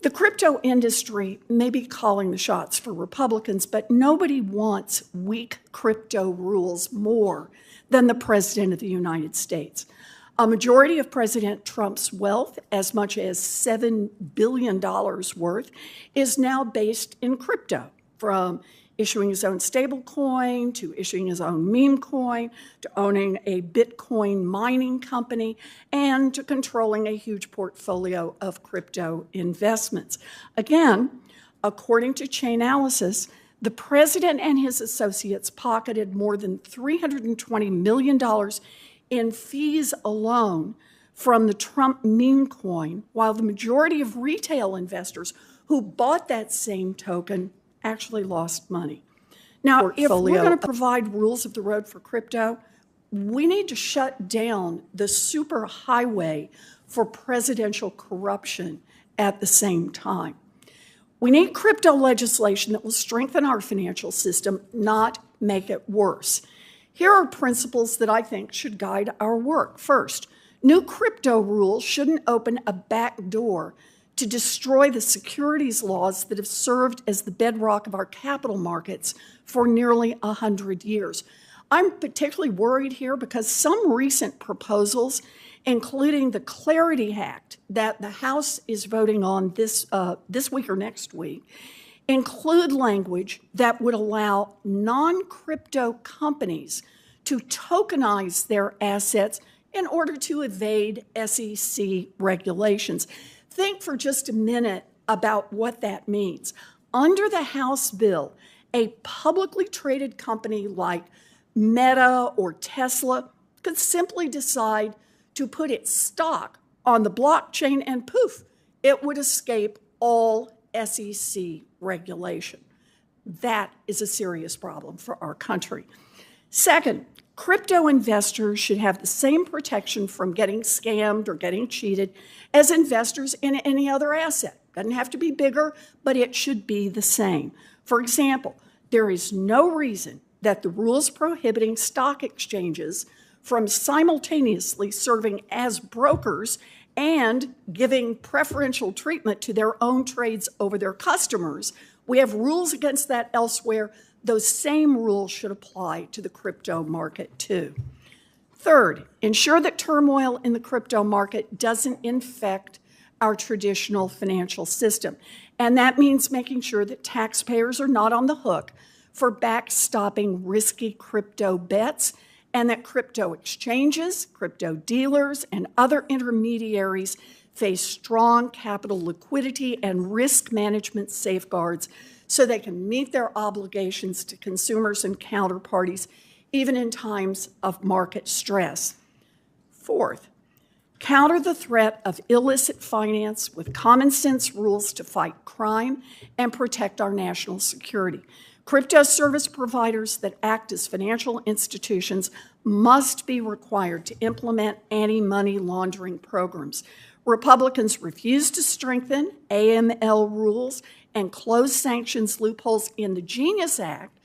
The crypto industry may be calling the shots for Republicans, but nobody wants weak crypto rules more than the President of the United States. A majority of President Trump's wealth, as much as $7 billion worth, is now based in crypto, from issuing his own stable coin, to issuing his own meme coin, to owning a Bitcoin mining company, and to controlling a huge portfolio of crypto investments. Again, according to Chainalysis, the president and his associates pocketed more than $320 million in fees alone from the Trump meme coin, while the majority of retail investors who bought that same token actually lost money. Now, if we're going to provide rules of the road for crypto, we need to shut down the super highway for presidential corruption at the same time. We need crypto legislation that will strengthen our financial system, not make it worse. Here are principles that I think should guide our work. First, new crypto rules shouldn't open a back door to destroy the securities laws that have served as the bedrock of our capital markets for nearly 100 years. I'm particularly worried here because some recent proposals, including the Clarity Act that the House is voting on this week or next week, include language that would allow non-crypto companies to tokenize their assets in order to evade SEC regulations. Think for just a minute about what that means. Under the House bill, a publicly traded company like Meta or Tesla could simply decide to put its stock on the blockchain and poof, it would escape all SEC regulation. That is a serious problem for our country. Second, crypto investors should have the same protection from getting scammed or getting cheated as investors in any other asset. Doesn't have to be bigger, but it should be the same. For example, there is no reason that the rules prohibiting stock exchanges from simultaneously serving as brokers and giving preferential treatment to their own trades over their customers. We have rules against that elsewhere. Those same rules should apply to the crypto market too. Third, ensure that turmoil in the crypto market doesn't infect our traditional financial system. And that means making sure that taxpayers are not on the hook for backstopping risky crypto bets, and that crypto exchanges, crypto dealers, and other intermediaries face strong capital liquidity and risk management safeguards so they can meet their obligations to consumers and counterparties, even in times of market stress. Fourth, counter the threat of illicit finance with common sense rules to fight crime and protect our national security. Crypto service providers that act as financial institutions must be required to implement anti-money laundering programs. Republicans refused to strengthen AML rules and close sanctions loopholes in the Genius Act,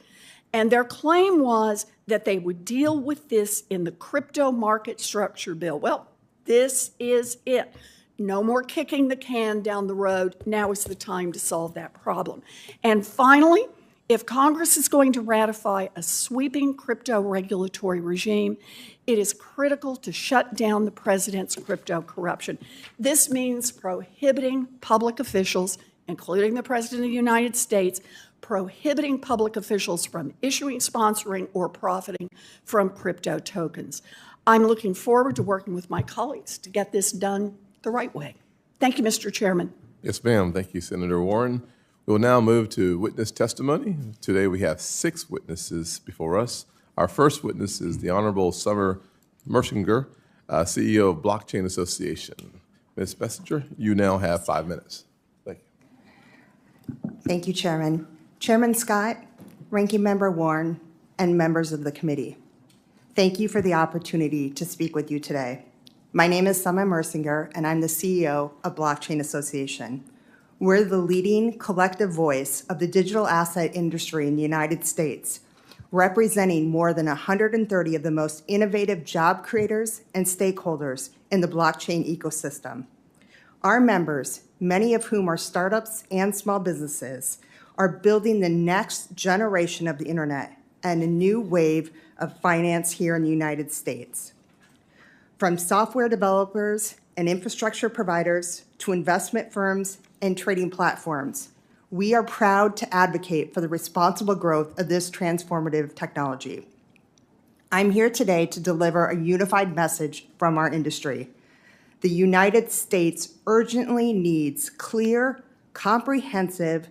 and their claim was that they would deal with this in the crypto market structure bill. Well, this is it. No more kicking the can down the road. Now is the time to solve that problem. And finally, if Congress is going to ratify a sweeping crypto regulatory regime, it is critical to shut down the president's crypto corruption. This means prohibiting public officials, including the President of the United States, prohibiting public officials from issuing, sponsoring, or profiting from crypto tokens. I'm looking forward to working with my colleagues to get this done the right way. Thank you, Mr. Chairman. Yes, ma'am. Thank you, Senator Warren. We will now move to witness testimony. Today we have 6 witnesses before us. Our first witness is the Honorable Summer Mersinger, CEO of Blockchain Association. Ms. Messenger, you now have 5 minutes. Thank you. Thank you, Chairman. Chairman Scott, Ranking Member Warren, and members of the committee. Thank you for the opportunity to speak with you today. My name is Summer Mersinger, and I'm the CEO of Blockchain Association. We're the leading collective voice of the digital asset industry in the United States, representing more than 130 of the most innovative job creators and stakeholders in the blockchain ecosystem. Our members many of whom are startups and small businesses, are building the next generation of the internet and a new wave of finance here in the United States. From software developers and infrastructure providers to investment firms and trading platforms, we are proud to advocate for the responsible growth of this transformative technology. I'm here today to deliver a unified message from our industry. The United States urgently needs clear, comprehensive,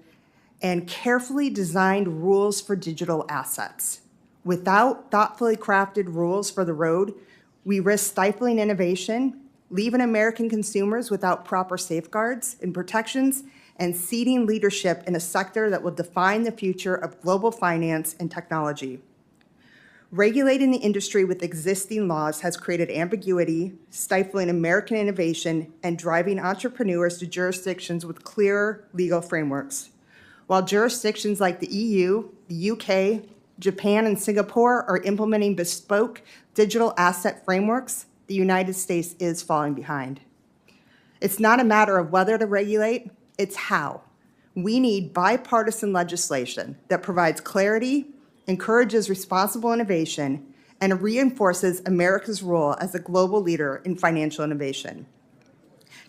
and carefully designed rules for digital assets. Without thoughtfully crafted rules for the road, we risk stifling innovation, leaving American consumers without proper safeguards and protections, and ceding leadership in a sector that will define the future of global finance and technology. Regulating the industry with existing laws has created ambiguity, stifling American innovation, and driving entrepreneurs to jurisdictions with clearer legal frameworks. While jurisdictions like the EU, the UK, Japan, and Singapore are implementing bespoke digital asset frameworks, the United States is falling behind. It's not a matter of whether to regulate, it's how. We need bipartisan legislation that provides clarity, encourages responsible innovation, and reinforces America's role as a global leader in financial innovation.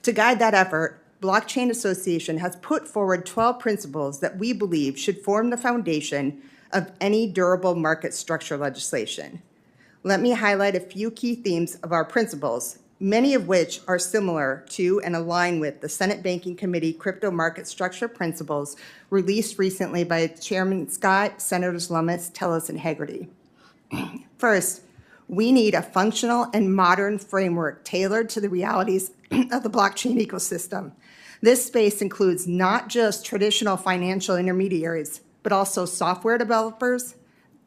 To guide that effort, Blockchain Association has put forward 12 principles that we believe should form the foundation of any durable market structure legislation. Let me highlight a few key themes of our principles, many of which are similar to and align with the Senate Banking Committee Crypto Market Structure Principles released recently by Chairman Scott, Senators Lummis, Tillis, and Hagerty. First, we need a functional and modern framework tailored to the realities of the blockchain ecosystem. This space includes not just traditional financial intermediaries, but also software developers,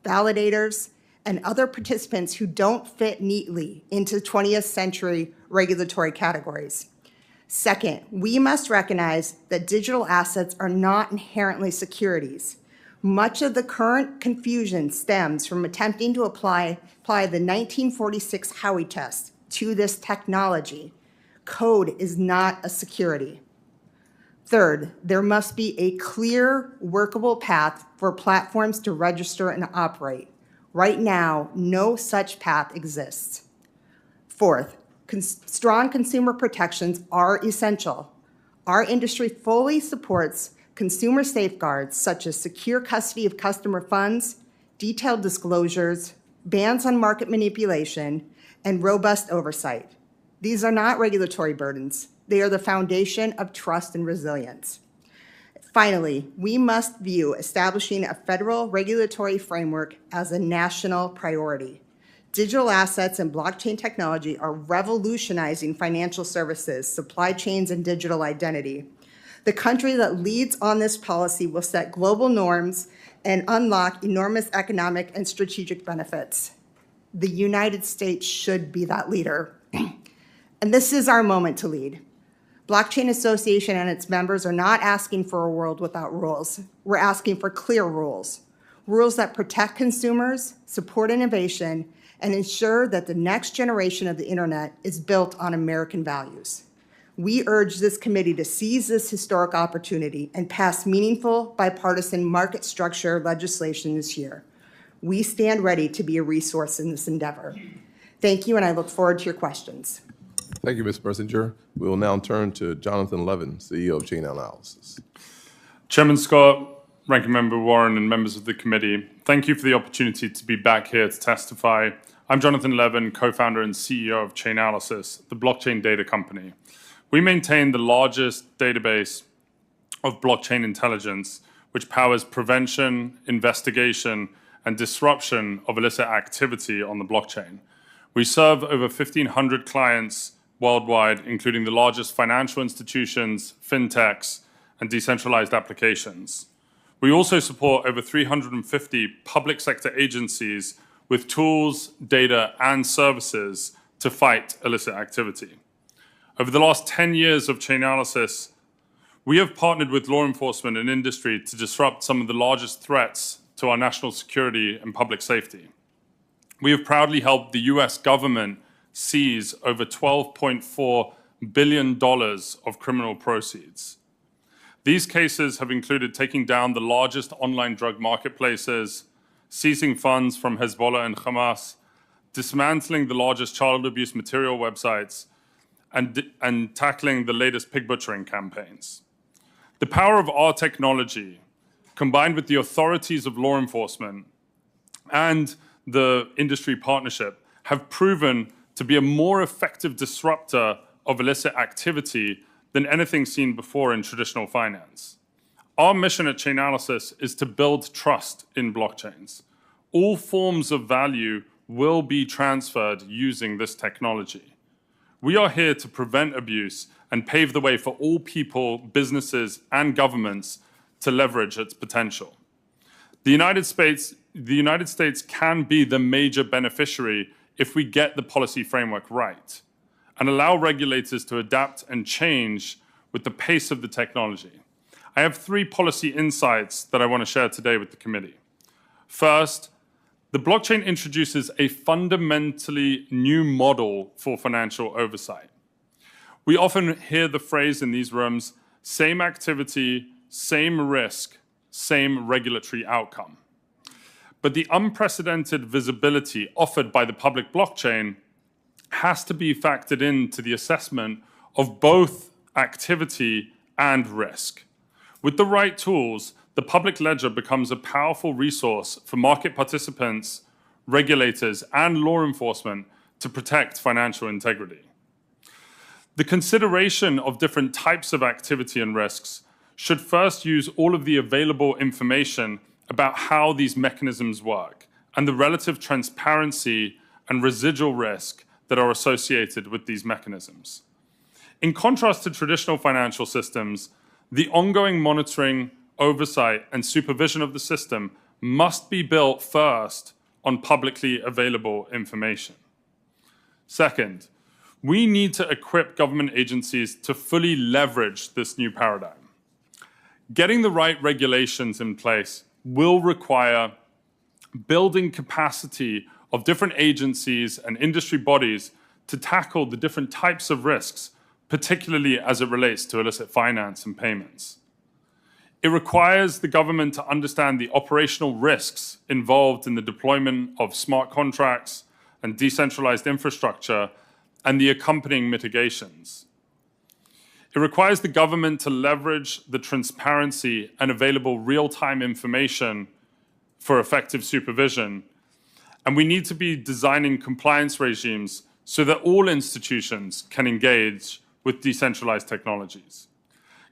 validators, and other participants who don't fit neatly into 20th century regulatory categories. Second, we must recognize that digital assets are not inherently securities. Much of the current confusion stems from attempting to apply the 1946 Howey test to this technology. Code is not a security. Third, there must be a clear, workable path for platforms to register and operate. Right now, no such path exists. Fourth, strong consumer protections are essential. Our industry fully supports consumer safeguards such as secure custody of customer funds, detailed disclosures, bans on market manipulation, and robust oversight. These are not regulatory burdens. They are the foundation of trust and resilience. Finally, we must view establishing a federal regulatory framework as a national priority. Digital assets and blockchain technology are revolutionizing financial services, supply chains, and digital identity. The country that leads on this policy will set global norms and unlock enormous economic and strategic benefits. The United States should be that leader. And this is our moment to lead. Blockchain Association and its members are not asking for a world without rules. We're asking for clear rules, rules that protect consumers, support innovation, and ensure that the next generation of the internet is built on American values. We urge this committee to seize this historic opportunity and pass meaningful bipartisan market structure legislation this year. We stand ready to be a resource in this endeavor. Thank you, and I look forward to your questions. Thank you, Ms. Mersinger. We will now turn to Jonathan Levin, CEO of Chain Analysis. Chairman Scott, Ranking Member Warren, and members of the committee, thank you for the opportunity to be back here to testify. I'm Jonathan Levin, co-founder and CEO of Chainalysis, the blockchain data company. We maintain the largest database of blockchain intelligence, which powers prevention, investigation, and disruption of illicit activity on the blockchain. We serve over 1,500 clients worldwide, including the largest financial institutions, fintechs, and decentralized applications. We also support over 350 public sector agencies with tools, data, and services to fight illicit activity. Over the last 10 years of Chainalysis, we have partnered with law enforcement and industry to disrupt some of the largest threats to our national security and public safety. We have proudly helped the US government seize over $12.4 billion of criminal proceeds. These cases have included taking down the largest online drug marketplaces, seizing funds from Hezbollah and Hamas, dismantling the largest child abuse material websites, and tackling the latest pig butchering campaigns. The power of our technology, combined with the authorities of law enforcement and the industry partnership, have proven to be a more effective disruptor of illicit activity than anything seen before in traditional finance. Our mission at Chainalysis is to build trust in blockchains. All forms of value will be transferred using this technology. We are here to prevent abuse and pave the way for all people, businesses, and governments to leverage its potential. The United States can be the major beneficiary if we get the policy framework right and allow regulators to adapt and change with the pace of the technology. I have 3 policy insights that I want to share today with the committee. First, the blockchain introduces a fundamentally new model for financial oversight. We often hear the phrase in these rooms, same activity, same risk, same regulatory outcome. But the unprecedented visibility offered by the public blockchain has to be factored into the assessment of both activity and risk. With the right tools, the public ledger becomes a powerful resource for market participants, regulators, and law enforcement to protect financial integrity. The consideration of different types of activity and risks should first use all of the available information about how these mechanisms work and the relative transparency and residual risk that are associated with these mechanisms. In contrast to traditional financial systems, the ongoing monitoring, oversight, and supervision of the system must be built first on publicly available information. Second, we need to equip government agencies to fully leverage this new paradigm. Getting the right regulations in place will require building capacity of different agencies and industry bodies to tackle the different types of risks, particularly as it relates to illicit finance and payments. It requires the government to understand the operational risks involved in the deployment of smart contracts and decentralized infrastructure and the accompanying mitigations. It requires the government to leverage the transparency and available real-time information for effective supervision. And we need to be designing compliance regimes so that all institutions can engage with decentralized technologies.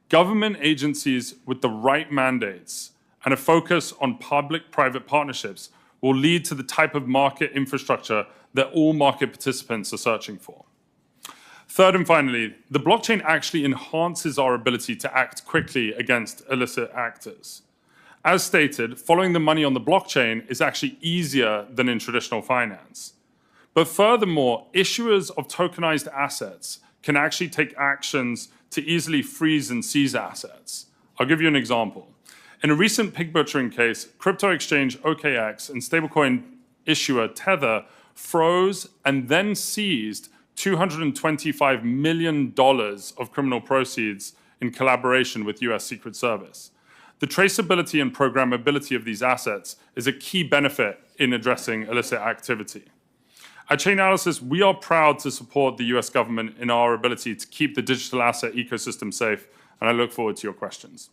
Government agencies with the right mandates and a focus on public-private partnerships will lead to the type of market infrastructure that all market participants are searching for. Third and finally, the blockchain actually enhances our ability to act quickly against illicit actors. As stated, following the money on the blockchain is actually easier than in traditional finance. But furthermore, issuers of tokenized assets can actually take actions to easily freeze and seize assets. I'll give you an example. In a recent pig butchering case, crypto exchange OKX and stablecoin issuer Tether froze and then seized $225 million of criminal proceeds in collaboration with US Secret Service. The traceability and programmability of these assets is a key benefit in addressing illicit activity. At Chainalysis, we are proud to support the US government in our ability to keep the digital asset ecosystem safe, and I look forward to your questions.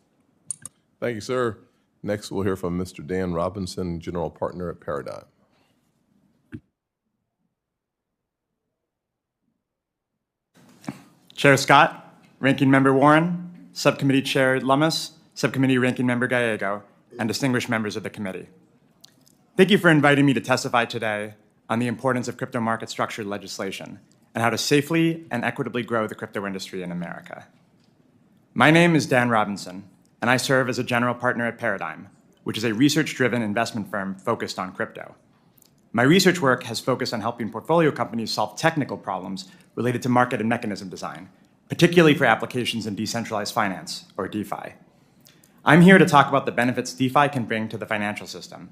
Thank you, sir. Next, we'll hear from Mr. Dan Robinson, General Partner at Paradigm. Chair Scott, Ranking Member Warren, Subcommittee Chair Lummis, Subcommittee Ranking Member Gallego, and distinguished members of the committee. Thank you for inviting me to testify today on the importance of crypto market structure legislation and how to safely and equitably grow the crypto industry in America. My name is Dan Robinson, and I serve as a general partner at Paradigm, which is a research-driven investment firm focused on crypto. My research work has focused on helping portfolio companies solve technical problems related to market and mechanism design, particularly for applications in decentralized finance, or DeFi. I'm here to talk about the benefits DeFi can bring to the financial system,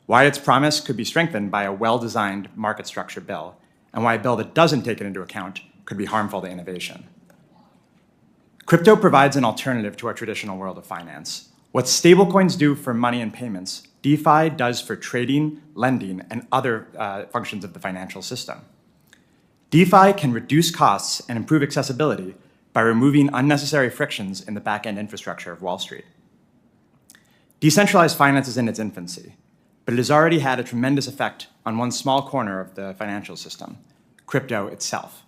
why its promise could be strengthened by a well-designed market structure bill, and why a bill that doesn't take it into account could be harmful to innovation. Crypto provides an alternative to our traditional world of finance. What stablecoins do for money and payments, DeFi does for trading, lending, and other functions of the financial system. DeFi can reduce costs and improve accessibility by removing unnecessary frictions in the back-end infrastructure of Wall Street. Decentralized finance is in its infancy, but it has already had a tremendous effect on one small corner of the financial system, crypto itself.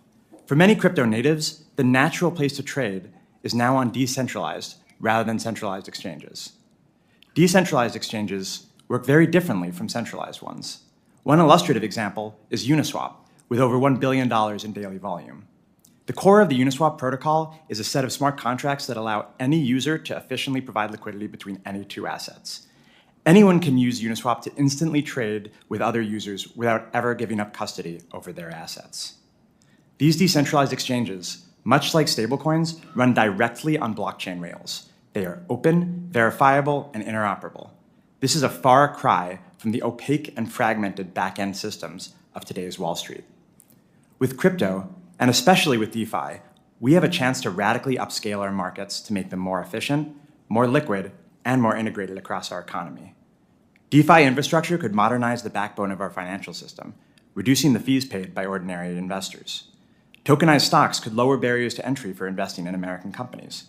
For many crypto natives, the natural place to trade is now on decentralized rather than centralized exchanges. Decentralized exchanges work very differently from centralized ones. One illustrative example is Uniswap, with over $1 billion in daily volume. The core of the Uniswap protocol is a set of smart contracts that allow any user to efficiently provide liquidity between any two assets. Anyone can use Uniswap to instantly trade with other users without ever giving up custody over their assets. These decentralized exchanges, much like stablecoins, run directly on blockchain rails. They are open, verifiable, and interoperable. This is a far cry from the opaque and fragmented back-end systems of today's Wall Street. With crypto, and especially with DeFi, we have a chance to radically upscale our markets to make them more efficient, more liquid, and more integrated across our economy. DeFi infrastructure could modernize the backbone of our financial system, reducing the fees paid by ordinary investors. Tokenized stocks could lower barriers to entry for investing in American companies.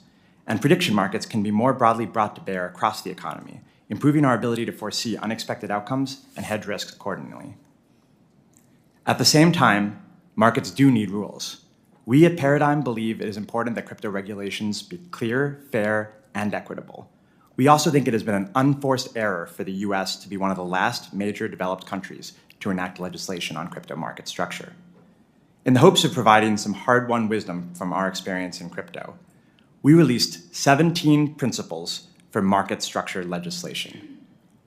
And prediction markets can be more broadly brought to bear across the economy, improving our ability to foresee unexpected outcomes and hedge risks accordingly. At the same time, markets do need rules. We at Paradigm believe it is important that crypto regulations be clear, fair, and equitable. We also think it has been an unforced error for the US to be one of the last major developed countries to enact legislation on crypto market structure. In the hopes of providing some hard-won wisdom from our experience in crypto, we released 17 principles for market structure legislation.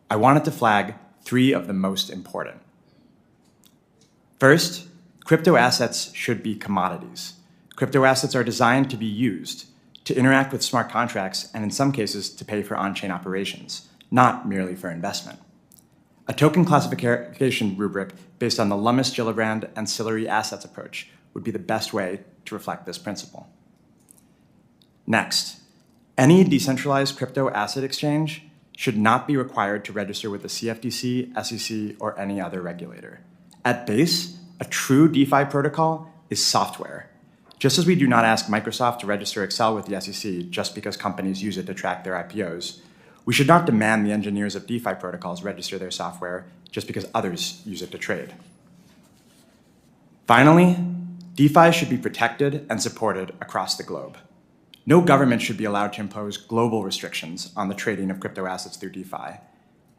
I wanted to flag 3 of the most important. First, crypto assets should be commodities. Crypto assets are designed to be used, to interact with smart contracts, and in some cases, to pay for on-chain operations, not merely for investment. A token classification rubric based on the Lummis, Gillibrand, ancillary assets approach would be the best way to reflect this principle. Next, any decentralized crypto asset exchange should not be required to register with the CFTC, SEC, or any other regulator. At base, a true DeFi protocol is software. Just as we do not ask Microsoft to register Excel with the SEC just because companies use it to track their IPOs, we should not demand the engineers of DeFi protocols register their software just because others use it to trade. Finally, DeFi should be protected and supported across the globe. No government should be allowed to impose global restrictions on the trading of crypto assets through DeFi.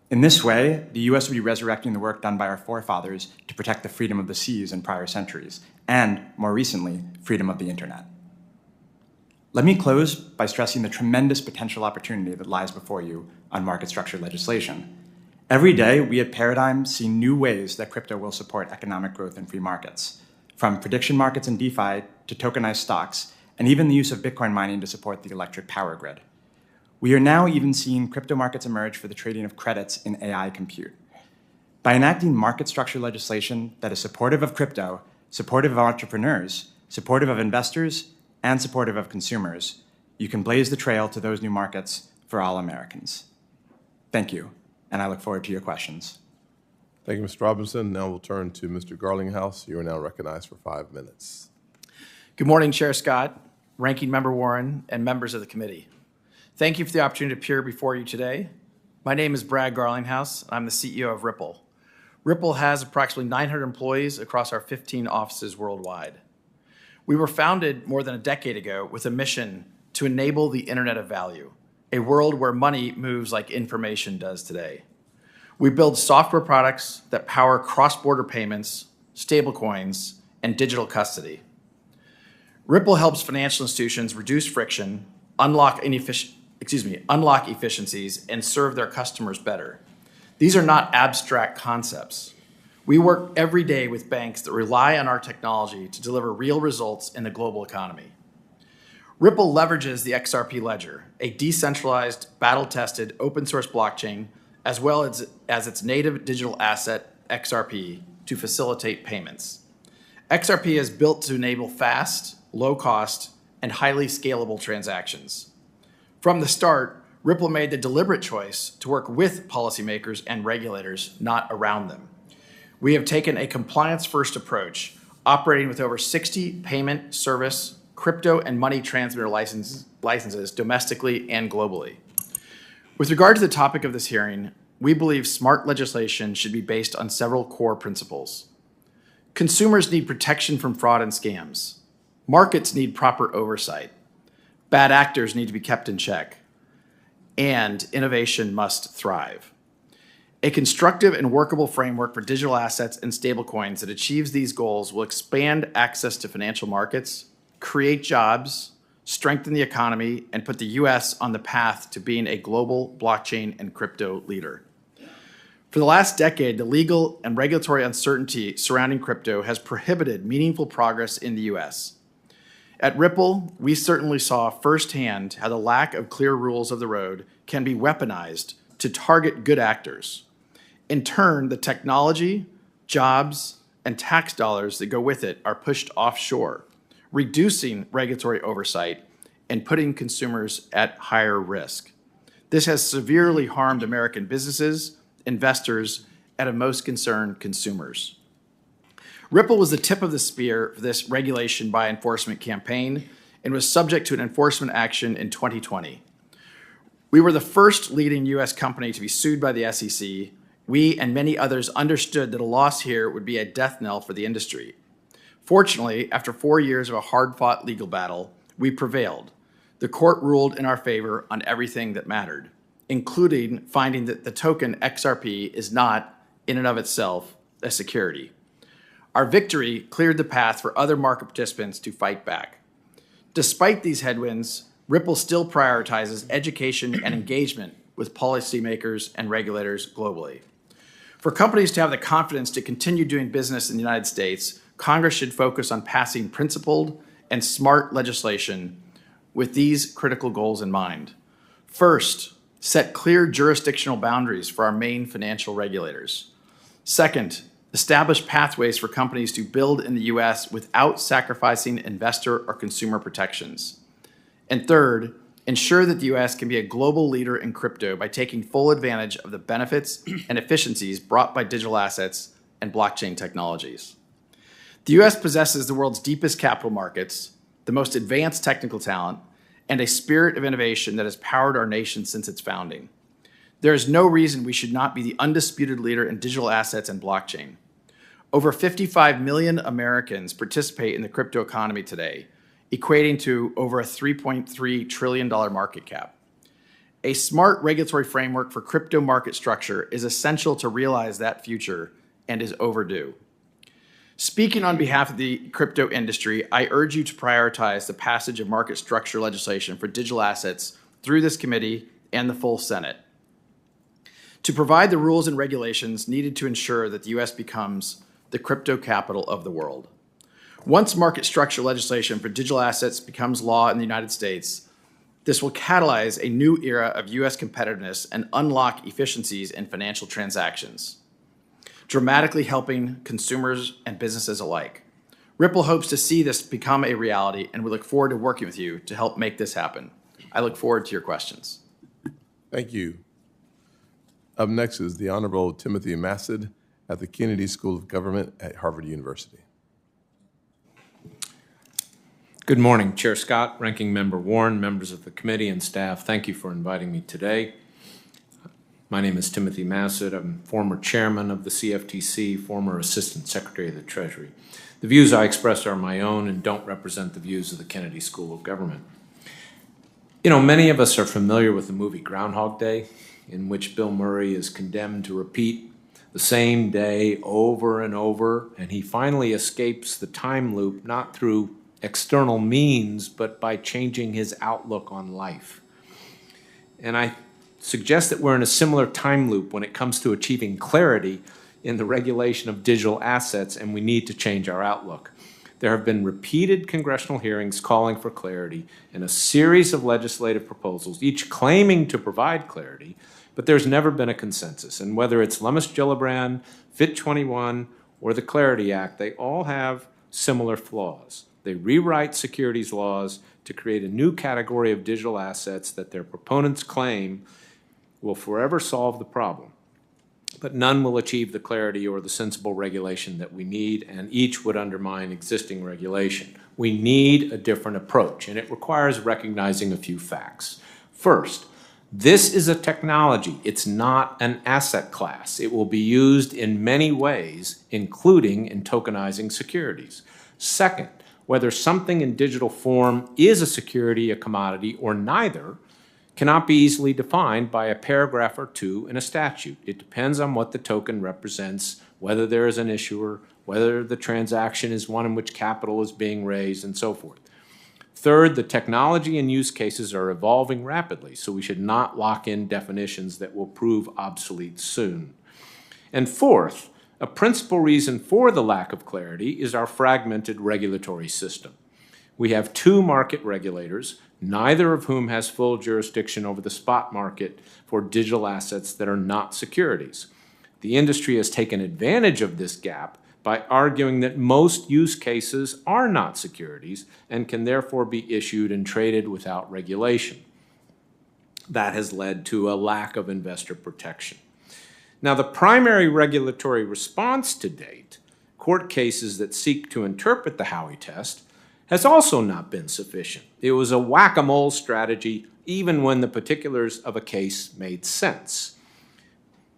In this way, the US would be resurrecting the work done by our forefathers to protect the freedom of the seas in prior centuries, and, more recently, freedom of the internet. Let me close by stressing the tremendous potential opportunity that lies before you on market structure legislation. Every day, we at Paradigm see new ways that crypto will support economic growth in free markets, from prediction markets and DeFi to tokenized stocks, and even the use of Bitcoin mining to support the electric power grid. We are now even seeing crypto markets emerge for the trading of credits in AI compute. By enacting market structure legislation that is supportive of crypto, supportive of entrepreneurs, supportive of investors, and supportive of consumers, you can blaze the trail to those new markets for all Americans. Thank you, and I look forward to your questions. Thank you, Mr. Robinson. Now we'll turn to Mr. Garlinghouse. You are now recognized for 5 minutes. Good morning, Chair Scott, Ranking Member Warren, and members of the committee. Thank you for the opportunity to appear before you today. My name is Brad Garlinghouse, and I'm the CEO of Ripple. Ripple has approximately 900 employees across our 15 offices worldwide. We were founded more than a decade ago with a mission to enable the Internet of Value, a world where money moves like information does today. We build software products that power cross-border payments, stablecoins, and digital custody. Ripple helps financial institutions reduce friction, unlock efficiencies, and serve their customers better. These are not abstract concepts. We work every day with banks that rely on our technology to deliver real results in the global economy. Ripple leverages the XRP Ledger, a decentralized, battle-tested, open-source blockchain, as well as its native digital asset, XRP, to facilitate payments. XRP is built to enable fast, low-cost, and highly scalable transactions. From the start, Ripple made the deliberate choice to work with policymakers and regulators, not around them. We have taken a compliance-first approach, operating with over 60 payment, service, crypto, and money transmitter licenses domestically and globally. With regard to the topic of this hearing, we believe smart legislation should be based on several core principles. Consumers need protection from fraud and scams. Markets need proper oversight. Bad actors need to be kept in check. And innovation must thrive. A constructive and workable framework for digital assets and stablecoins that achieves these goals will expand access to financial markets, create jobs, strengthen the economy, and put the U.S. on the path to being a global blockchain and crypto leader. For the last decade, the legal and regulatory uncertainty surrounding crypto has prohibited meaningful progress in the U.S. At Ripple, we certainly saw firsthand how the lack of clear rules of the road can be weaponized to target good actors. In turn, the technology, jobs, and tax dollars that go with it are pushed offshore, reducing regulatory oversight and putting consumers at higher risk. This has severely harmed American businesses, investors, and of most concerned, consumers. Ripple was the tip of the spear for this regulation by enforcement campaign and was subject to an enforcement action in 2020. We were the first leading U.S. company to be sued by the SEC. We and many others understood that a loss here would be a death knell for the industry. Fortunately, after 4 years of a hard-fought legal battle, we prevailed. The court ruled in our favor on everything that mattered, including finding that the token XRP is not, in and of itself, a security. Our victory cleared the path for other market participants to fight back. Despite these headwinds, Ripple still prioritizes education and engagement with policymakers and regulators globally. For companies to have the confidence to continue doing business in the United States, Congress should focus on passing principled and smart legislation with these critical goals in mind. First, set clear jurisdictional boundaries for our main financial regulators. Second, establish pathways for companies to build in the U.S. without sacrificing investor or consumer protections. And third, ensure that the U.S. can be a global leader in crypto by taking full advantage of the benefits and efficiencies brought by digital assets and blockchain technologies. The U.S. possesses the world's deepest capital markets, the most advanced technical talent, and a spirit of innovation that has powered our nation since its founding. There is no reason we should not be the undisputed leader in digital assets and blockchain. Over 55 million Americans participate in the crypto economy today, equating to over a $3.3 trillion market cap. A smart regulatory framework for crypto market structure is essential to realize that future and is overdue. Speaking on behalf of the crypto industry, I urge you to prioritize the passage of market structure legislation for digital assets through this committee and the full Senate, to provide the rules and regulations needed to ensure that the U.S. becomes the crypto capital of the world. Once market structure legislation for digital assets becomes law in the United States, this will catalyze a new era of U.S. competitiveness and unlock efficiencies in financial transactions, dramatically helping consumers and businesses alike. Ripple hopes to see this become a reality, and we look forward to working with you to help make this happen. I look forward to your questions. Thank you. Up next is the Honorable Timothy Massad at the Kennedy School of Government at Harvard University. Good morning, Chair Scott, Ranking Member Warren, members of the committee and staff. Thank you for inviting me today. My name is Timothy Massad. I'm former chairman of the CFTC, former Assistant Secretary of the Treasury. The views I express are my own and don't represent the views of the Kennedy School of Government. You know, many of us are familiar with the movie Groundhog Day, in which Bill Murray is condemned to repeat the same day over and over, and he finally escapes the time loop not through external means, but by changing his outlook on life. And I suggest that we're in a similar time loop when it comes to achieving clarity in the regulation of digital assets, and we need to change our outlook. There have been repeated congressional hearings calling for clarity and a series of legislative proposals, each claiming to provide clarity, but there's never been a consensus. And whether it's Lummis-Gillibrand, FIT 21, or the Clarity Act, they all have similar flaws. They rewrite securities laws to create a new category of digital assets that their proponents claim will forever solve the problem. But none will achieve the clarity or the sensible regulation that we need, and each would undermine existing regulation. We need a different approach, and it requires recognizing a few facts. First, this is a technology. It's not an asset class. It will be used in many ways, including in tokenizing securities. Second, whether something in digital form is a security, a commodity, or neither, cannot be easily defined by a paragraph or two in a statute. It depends on what the token represents, whether there is an issuer, whether the transaction is one in which capital is being raised, and so forth. Third, the technology and use cases are evolving rapidly, so we should not lock in definitions that will prove obsolete soon. And fourth, a principal reason for the lack of clarity is our fragmented regulatory system. We have two market regulators, neither of whom has full jurisdiction over the spot market for digital assets that are not securities. The industry has taken advantage of this gap by arguing that most use cases are not securities and can therefore be issued and traded without regulation. That has led to a lack of investor protection. Now, the primary regulatory response to date, court cases that seek to interpret the Howey test, has also not been sufficient. It was a whack-a-mole strategy even when the particulars of a case made sense.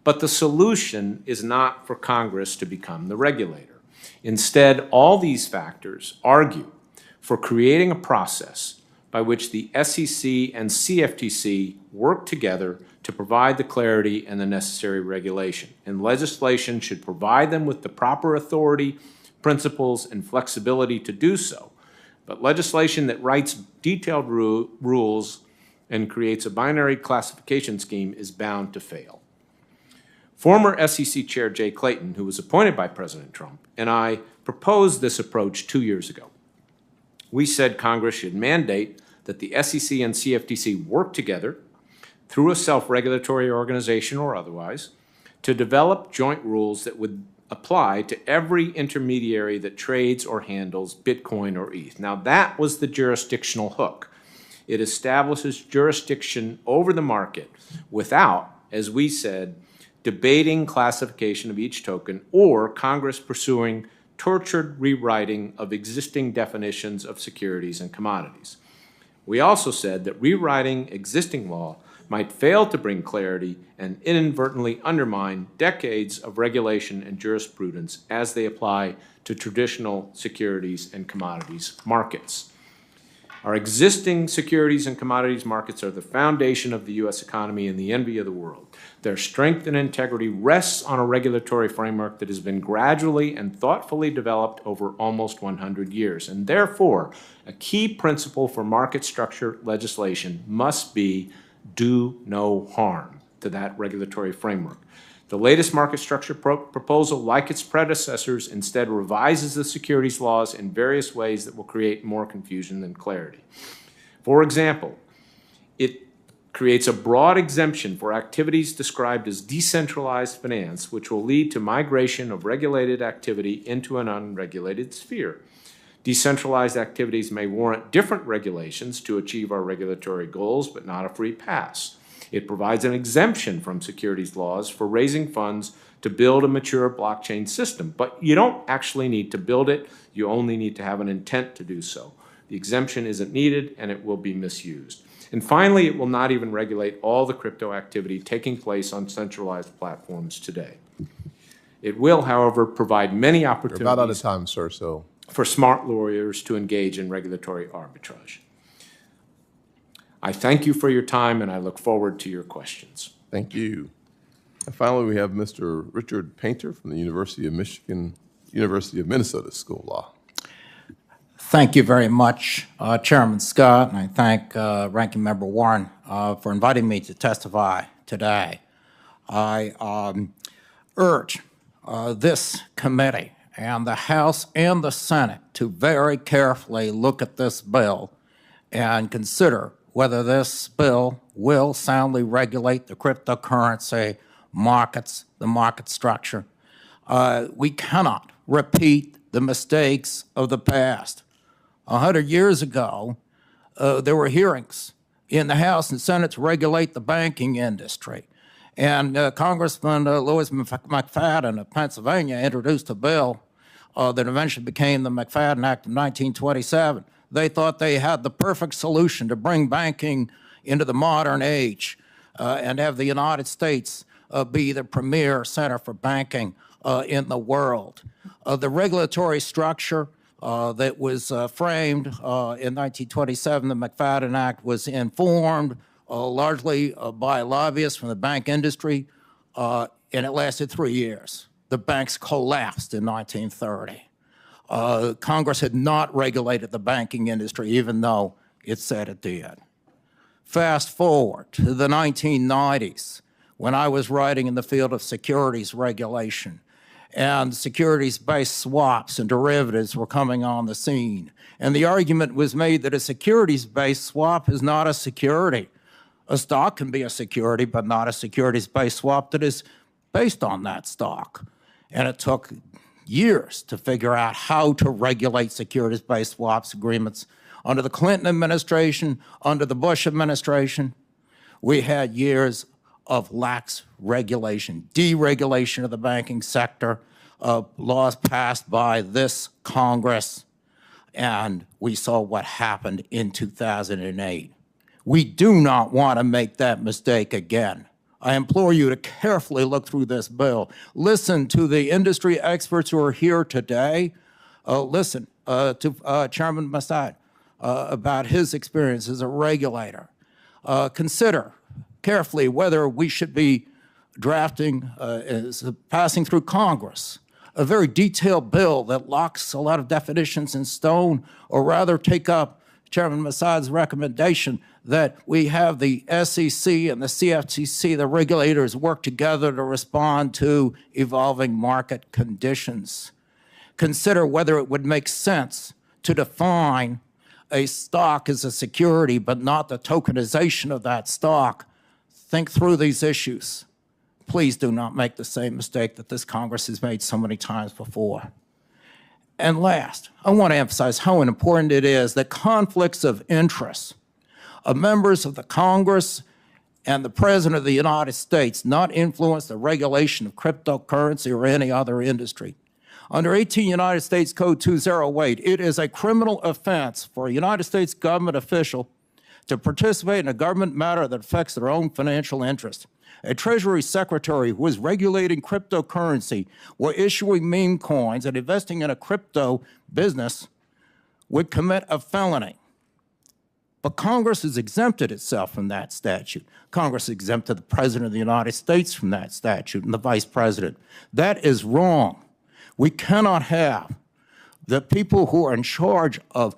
But the solution is not for Congress to become the regulator. Instead, all these factors argue for creating a process by which the SEC and CFTC work together to provide the clarity and the necessary regulation. And legislation should provide them with the proper authority, principles, and flexibility to do so. But legislation that writes detailed rules and creates a binary classification scheme is bound to fail. Former SEC Chair Jay Clayton, who was appointed by President Trump, and I proposed this approach 2 years ago. We said Congress should mandate that the SEC and CFTC work together through a self-regulatory organization or otherwise to develop joint rules that would apply to every intermediary that trades or handles Bitcoin or ETH. Now, that was the jurisdictional hook. It establishes jurisdiction over the market without, as we said, debating classification of each token or Congress pursuing tortured rewriting of existing definitions of securities and commodities. We also said that rewriting existing law might fail to bring clarity and inadvertently undermine decades of regulation and jurisprudence as they apply to traditional securities and commodities markets. Our existing securities and commodities markets are the foundation of the U.S. economy and the envy of the world. Their strength and integrity rests on a regulatory framework that has been gradually and thoughtfully developed over almost 100 years. And therefore, a key principle for market structure legislation must be do no harm to that regulatory framework. The latest market structure proposal, like its predecessors, instead revises the securities laws in various ways that will create more confusion than clarity. For example, it creates a broad exemption for activities described as decentralized finance, which will lead to migration of regulated activity into an unregulated sphere. Decentralized activities may warrant different regulations to achieve our regulatory goals, but not a free pass. It provides an exemption from securities laws for raising funds to build a mature blockchain system, but you don't actually need to build it. You only need to have an intent to do so. The exemption isn't needed, and it will be misused. And finally, it will not even regulate all the crypto activity taking place on centralized platforms today. It will, however, provide many We're opportunities about out of time, sir, so for smart lawyers to engage in regulatory arbitrage. I thank you for your time, and I look forward to your questions. thank you. And finally, we have Mr. Richard Painter from the University of Michigan, University of Minnesota School of Law. Thank you very much, Chairman Scott, and I thank Ranking Member Warren for inviting me to testify today. I urge this committee and the House and the Senate to very carefully look at this bill and consider whether this bill will soundly regulate the cryptocurrency markets, the market structure. We cannot repeat the mistakes of the past. 100 years ago, there were hearings in the House and Senate to regulate the banking industry. And Congressman Louis McFadden of Pennsylvania introduced a bill that eventually became the McFadden Act of 1927. They thought they had the perfect solution to bring banking into the modern age and have the United States be the premier center for banking in the world. The regulatory structure that was framed in 1927, the McFadden Act, was informed largely by lobbyists from the bank industry, and it lasted 3 years. The banks collapsed in 1930. Congress had not regulated the banking industry, even though it said it did. Fast forward to the 1990s, when I was writing in the field of securities regulation, and securities-based swaps and derivatives were coming on the scene. And the argument was made that a securities-based swap is not a security. A stock can be a security, but not a securities-based swap that is based on that stock. And it took years to figure out how to regulate securities-based swaps agreements. Under the Clinton administration, under the Bush administration, we had years of lax regulation, deregulation of the banking sector, laws passed by this Congress, and we saw what happened in 2008. We do not want to make that mistake again. I implore you to carefully look through this bill. Listen to the industry experts who are here today. Listen to Chairman Massad about his experience as a regulator. Consider carefully whether we should be drafting, passing through Congress, a very detailed bill that locks a lot of definitions in stone, or rather take up Chairman Massad's recommendation that we have the SEC and the CFTC, the regulators, work together to respond to evolving market conditions. Consider whether it would make sense to define a stock as a security, but not the tokenization of that stock. Think through these issues. Please do not make the same mistake that this Congress has made so many times before. And last, I want to emphasize how important it is that conflicts of interest of members of the Congress and the President of the United States not influence the regulation of cryptocurrency or any other industry. Under 18 United States Code 208, it is a criminal offense for a United States government official to participate in a government matter that affects their own financial interest. A Treasury Secretary who is regulating cryptocurrency or issuing meme coins and investing in a crypto business would commit a felony. But Congress has exempted itself from that statute. Congress exempted the President of the United States from that statute and the Vice President. That is wrong. We cannot have the people who are in charge of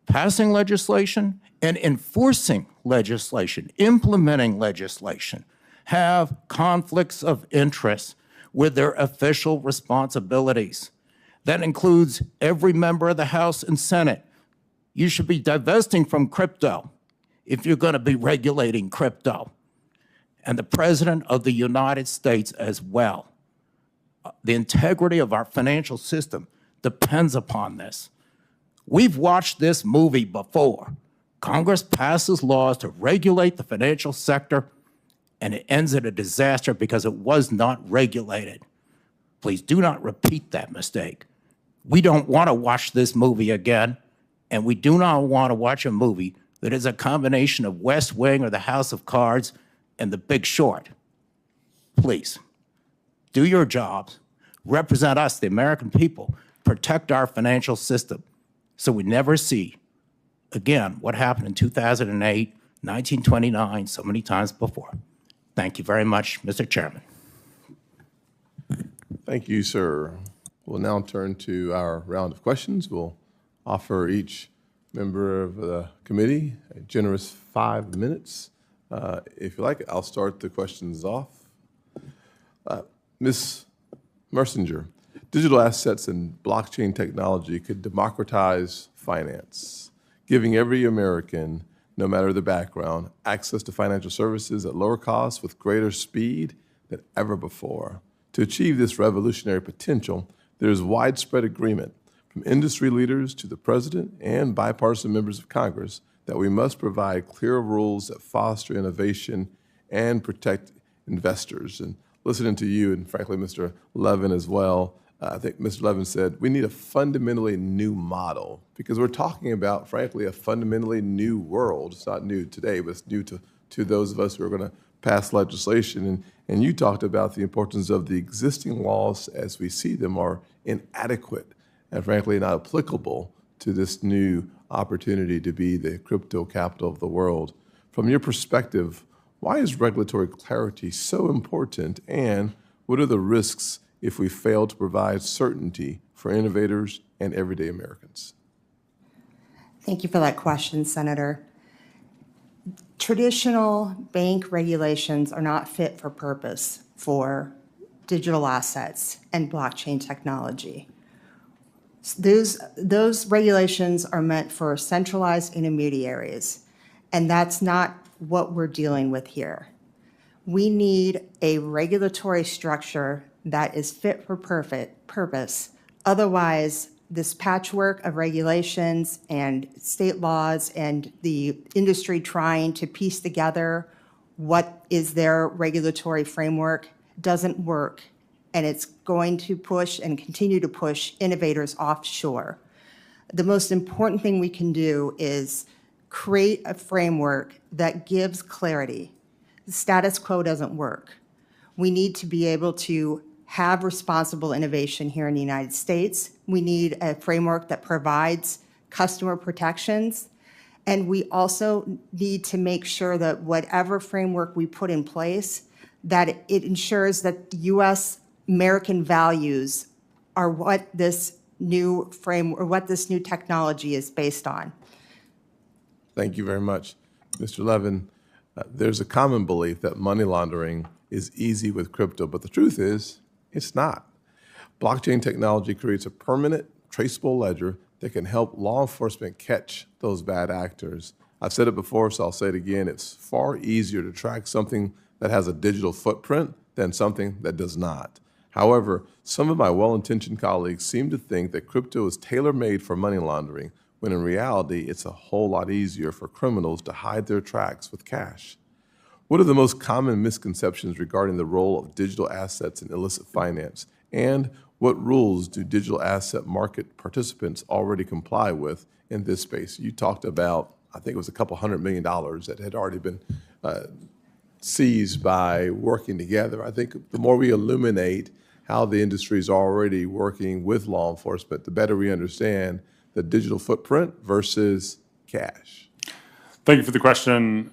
passing legislation and enforcing legislation, implementing legislation, have conflicts of interest with their official responsibilities. That includes every member of the House and Senate. You should be divesting from crypto if you're going to be regulating crypto. And the President of the United States as well. The integrity of our financial system depends upon this. We've watched this movie before. Congress passes laws to regulate the financial sector, and it ends in a disaster because it was not regulated. Please do not repeat that mistake. We don't want to watch this movie again, and we do not want to watch a movie that is a combination of West Wing or The House of Cards and The Big Short. Please, do your jobs, represent us, the American people, protect our financial system so we never see again what happened in 2008, 1929, so many times before. Thank you very much, Mr. Chairman. Thank you, sir. We'll now turn to our round of questions. We'll offer each member of the committee a generous 5 minutes. If you like, I'll start the questions off. Ms. Mersinger, digital assets and blockchain technology could democratize finance, giving every American, no matter the background, access to financial services at lower costs with greater speed than ever before. To achieve this revolutionary potential, there is widespread agreement from industry leaders to the President and bipartisan members of Congress that we must provide clear rules that foster innovation and protect investors. And listening to you, and frankly, Mr. Levin as well, I think Mr. Levin said we need a fundamentally new model because we're talking about, frankly, a fundamentally new world. It's not new today, but it's new to those of us who are going to pass legislation. And you talked about the importance of the existing laws as we see them are inadequate and, frankly, not applicable to this new opportunity to be the crypto capital of the world. From your perspective, why is regulatory clarity so important, and what are the risks if we fail to provide certainty for innovators and everyday Americans? Thank you for that question, Senator. Traditional bank regulations are not fit for purpose for digital assets and blockchain technology. Those regulations are meant for centralized intermediaries, and that's not what we're dealing with here. We need a regulatory structure that is fit for purpose. Otherwise, this patchwork of regulations and state laws and the industry trying to piece together what is their regulatory framework doesn't work, and it's going to push and continue to push innovators offshore. The most important thing we can do is create a framework that gives clarity. The status quo doesn't work. We need to be able to have responsible innovation here in the United States. We need a framework that provides customer protections. And we also need to make sure that whatever framework we put in place, that it ensures that U.S. American values are what this new framework, or what this new technology is based on. Thank you very much. Mr. Levin, there's a common belief that money laundering is easy with crypto, but the truth is, it's not. Blockchain technology creates a permanent, traceable ledger that can help law enforcement catch those bad actors. I've said it before, so I'll say it again. It's far easier to track something that has a digital footprint than something that does not. However, some of my well-intentioned colleagues seem to think that crypto is tailor-made for money laundering, when in reality, it's a whole lot easier for criminals to hide their tracks with cash. What are the most common misconceptions regarding the role of digital assets in illicit finance? And what rules do digital asset market participants already comply with in this space? You talked about, I think it was a couple $100 million that had already been seized by working together. I think the more we illuminate how the industry is already working with law enforcement, the better we understand the digital footprint versus cash. Thank you for the question,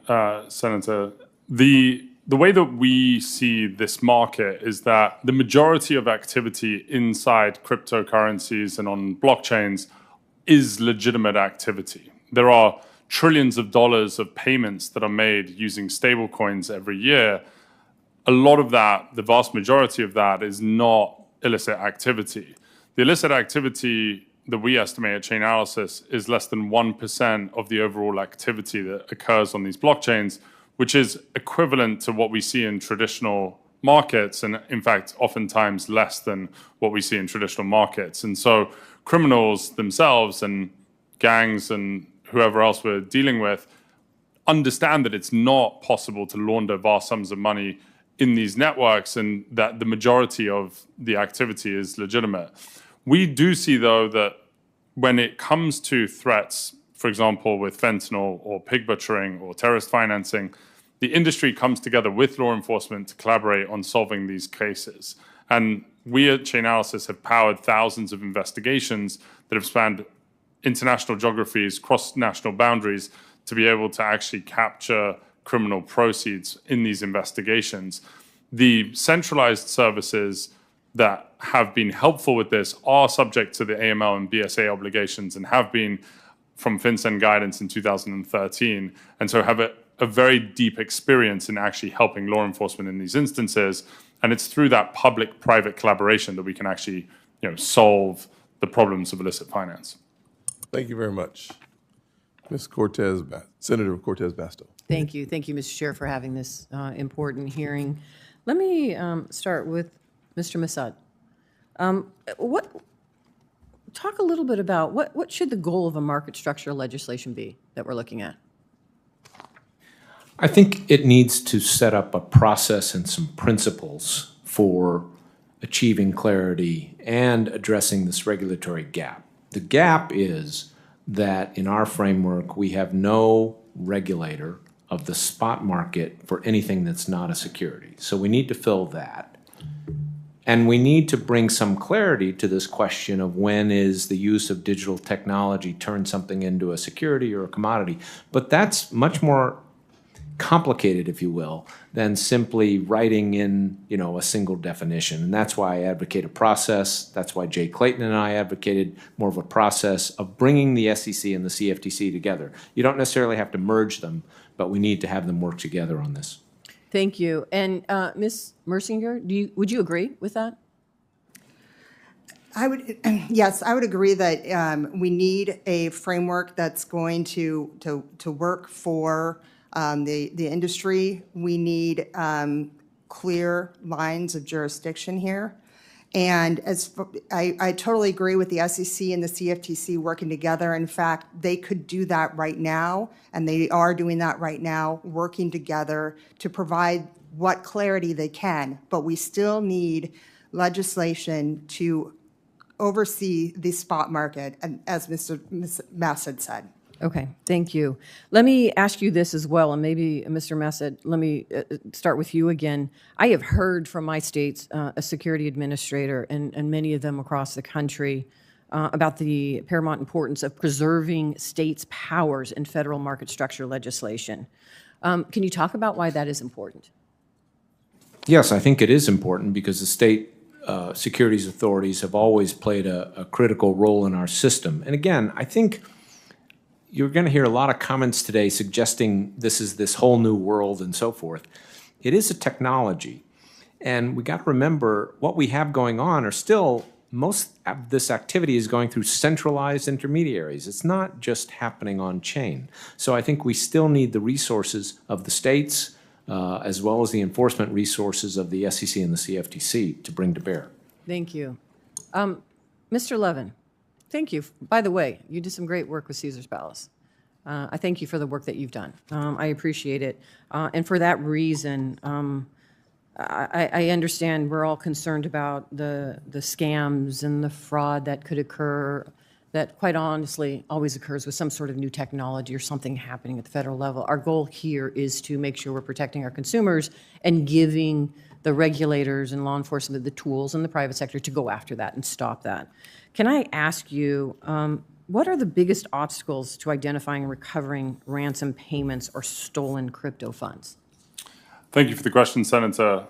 Senator. The way that we see this market is that the majority of activity inside cryptocurrencies and on blockchains is legitimate activity. There are trillions of dollars of payments that are made using stablecoins every year. A lot of that, the vast majority of that, is not illicit activity. The illicit activity that we estimate at Chainalysis is less than 1% of the overall activity that occurs on these blockchains, which is equivalent to what we see in traditional markets, and in fact, oftentimes less than what we see in traditional markets. And so criminals themselves and gangs and whoever else we're dealing with understand that it's not possible to launder vast sums of money in these networks, and that the majority of the activity is legitimate. We do see, though, that when it comes to threats, for example, with fentanyl or pig butchering or terrorist financing, the industry comes together with law enforcement to collaborate on solving these cases. And we at Chainalysis have powered thousands of investigations that have spanned international geographies, cross-national boundaries, to be able to actually capture criminal proceeds in these investigations. The centralized services that have been helpful with this are subject to the AML and BSA obligations and have been from FinCEN guidance in 2013, and so have a very deep experience in actually helping law enforcement in these instances. And it's through that public-private collaboration that we can actually, solve the problems of illicit finance. Thank you very much. Ms. Cortez, Senator Cortez Basto. Thank you, Mr. Chair, for having this important hearing. Let me start with Mr. Massad. Talk a little bit about what should the goal of a market structure legislation be that we're looking at? I think it needs to set up a process and some principles for achieving clarity and addressing this regulatory gap. The gap is that in our framework, we have no regulator of the spot market for anything that's not a security. So we need to fill that. And we need to bring some clarity to this question of when is the use of digital technology turn something into a security or a commodity. But that's much more complicated, if you will, than simply writing in, a single definition. And that's why I advocate a process. That's why Jay Clayton and I advocated more of a process of bringing the SEC and the CFTC together. You don't necessarily have to merge them, but we need to have them work together on this. Thank you. And Ms. Mersinger, would you agree with that? Yes, I would agree that we need a framework that's going to work for the industry. We need clear lines of jurisdiction here. And I totally agree with the SEC and the CFTC working together. In fact, they could do that right now, and they are doing that right now, working together to provide what clarity they can. But we still need legislation to oversee the spot market, and as Mr. Massad said. Okay, thank you. Let me ask you this as well, and maybe, Mr. Massad, let me start with you again. I have heard from my state's a security administrator and many of them across the country about the paramount importance of preserving states' powers in federal market structure legislation. Can you talk about why that is important? Yes, I think it is important because the state securities authorities have always played a critical role in our system. And again, I think you're going to hear a lot of comments today suggesting this is this whole new world and so forth. It is a technology. And we got to remember what we have going on are still, most of this activity is going through centralized intermediaries. It's not just happening on chain. So I think we still need the resources of the states as well as the enforcement resources of the SEC and the CFTC to bring to bear. Thank you. Mr. Levin, thank you. By the way, you did some great work with Caesar's Palace. I thank you for the work that you've done. I appreciate it. And for that reason, I understand we're all concerned about the scams and the fraud that could occur, that quite honestly always occurs with some sort of new technology or something happening at the federal level. Our goal here is to make sure we're protecting our consumers and giving the regulators and law enforcement the tools in the private sector to go after that and stop that. Can I ask you, what are the biggest obstacles to identifying and recovering ransom payments or stolen crypto funds? Thank you for the question, Senator.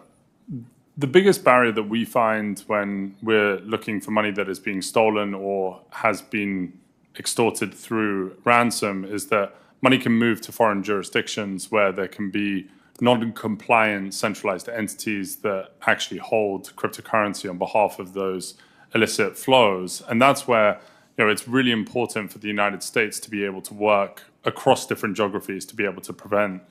The biggest barrier that we find when we're looking for money that is being stolen or has been extorted through ransom is that money can move to foreign jurisdictions where there can be non-compliant centralized entities that actually hold cryptocurrency on behalf of those illicit flows. And that's where it's really important for the United States to be able to work across different geographies to be able to prevent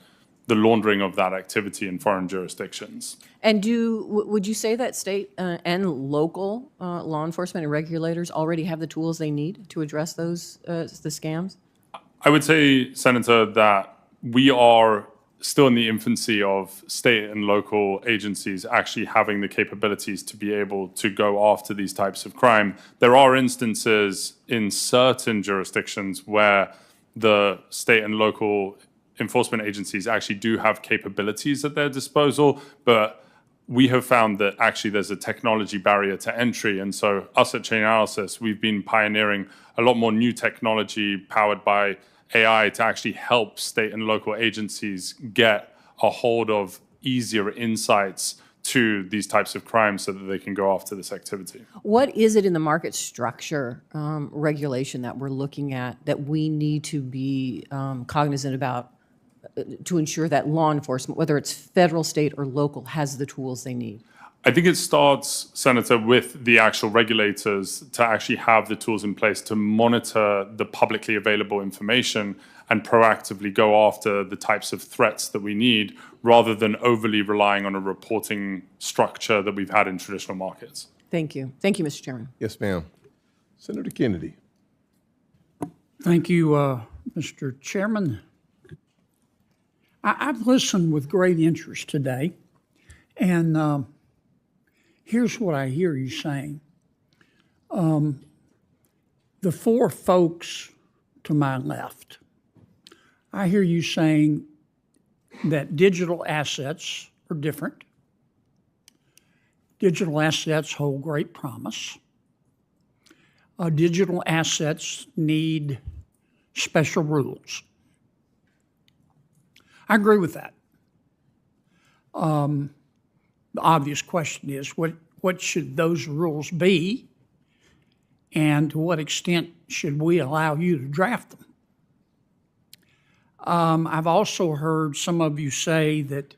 the laundering of that activity in foreign jurisdictions. And would you say that state and local law enforcement and regulators already have the tools they need to address those the scams? I would say, Senator, that we are still in the infancy of state and local agencies actually having the capabilities to be able to go after these types of crime. There are instances in certain jurisdictions where the state and local enforcement agencies actually do have capabilities at their disposal, but we have found that actually there's a technology barrier to entry. And so us at Chainalysis, we've been pioneering a lot more new technology powered by AI to actually help state and local agencies get a hold of easier insights to these types of crimes so that they can go after this activity. What is it in the market structure regulation that we're looking at that we need to be cognizant about to ensure that law enforcement, whether it's federal, state, or local, has the tools they need? I think it starts, Senator, with the actual regulators to actually have the tools in place to monitor the publicly available information and proactively go after the types of threats that we need, rather than overly relying on a reporting structure that we've had in traditional markets. Thank you. Thank you, Mr. Chairman. Yes, ma'am. Senator Kennedy. Thank you, Mr. Chairman. I've listened with great interest today, and here's what I hear you saying. The four folks to my left, I hear you saying that digital assets are different. Digital assets hold great promise. Digital assets need special rules. I agree with that. The obvious question is, what should those rules be? And to what extent should we allow you to draft them? I've also heard some of you say that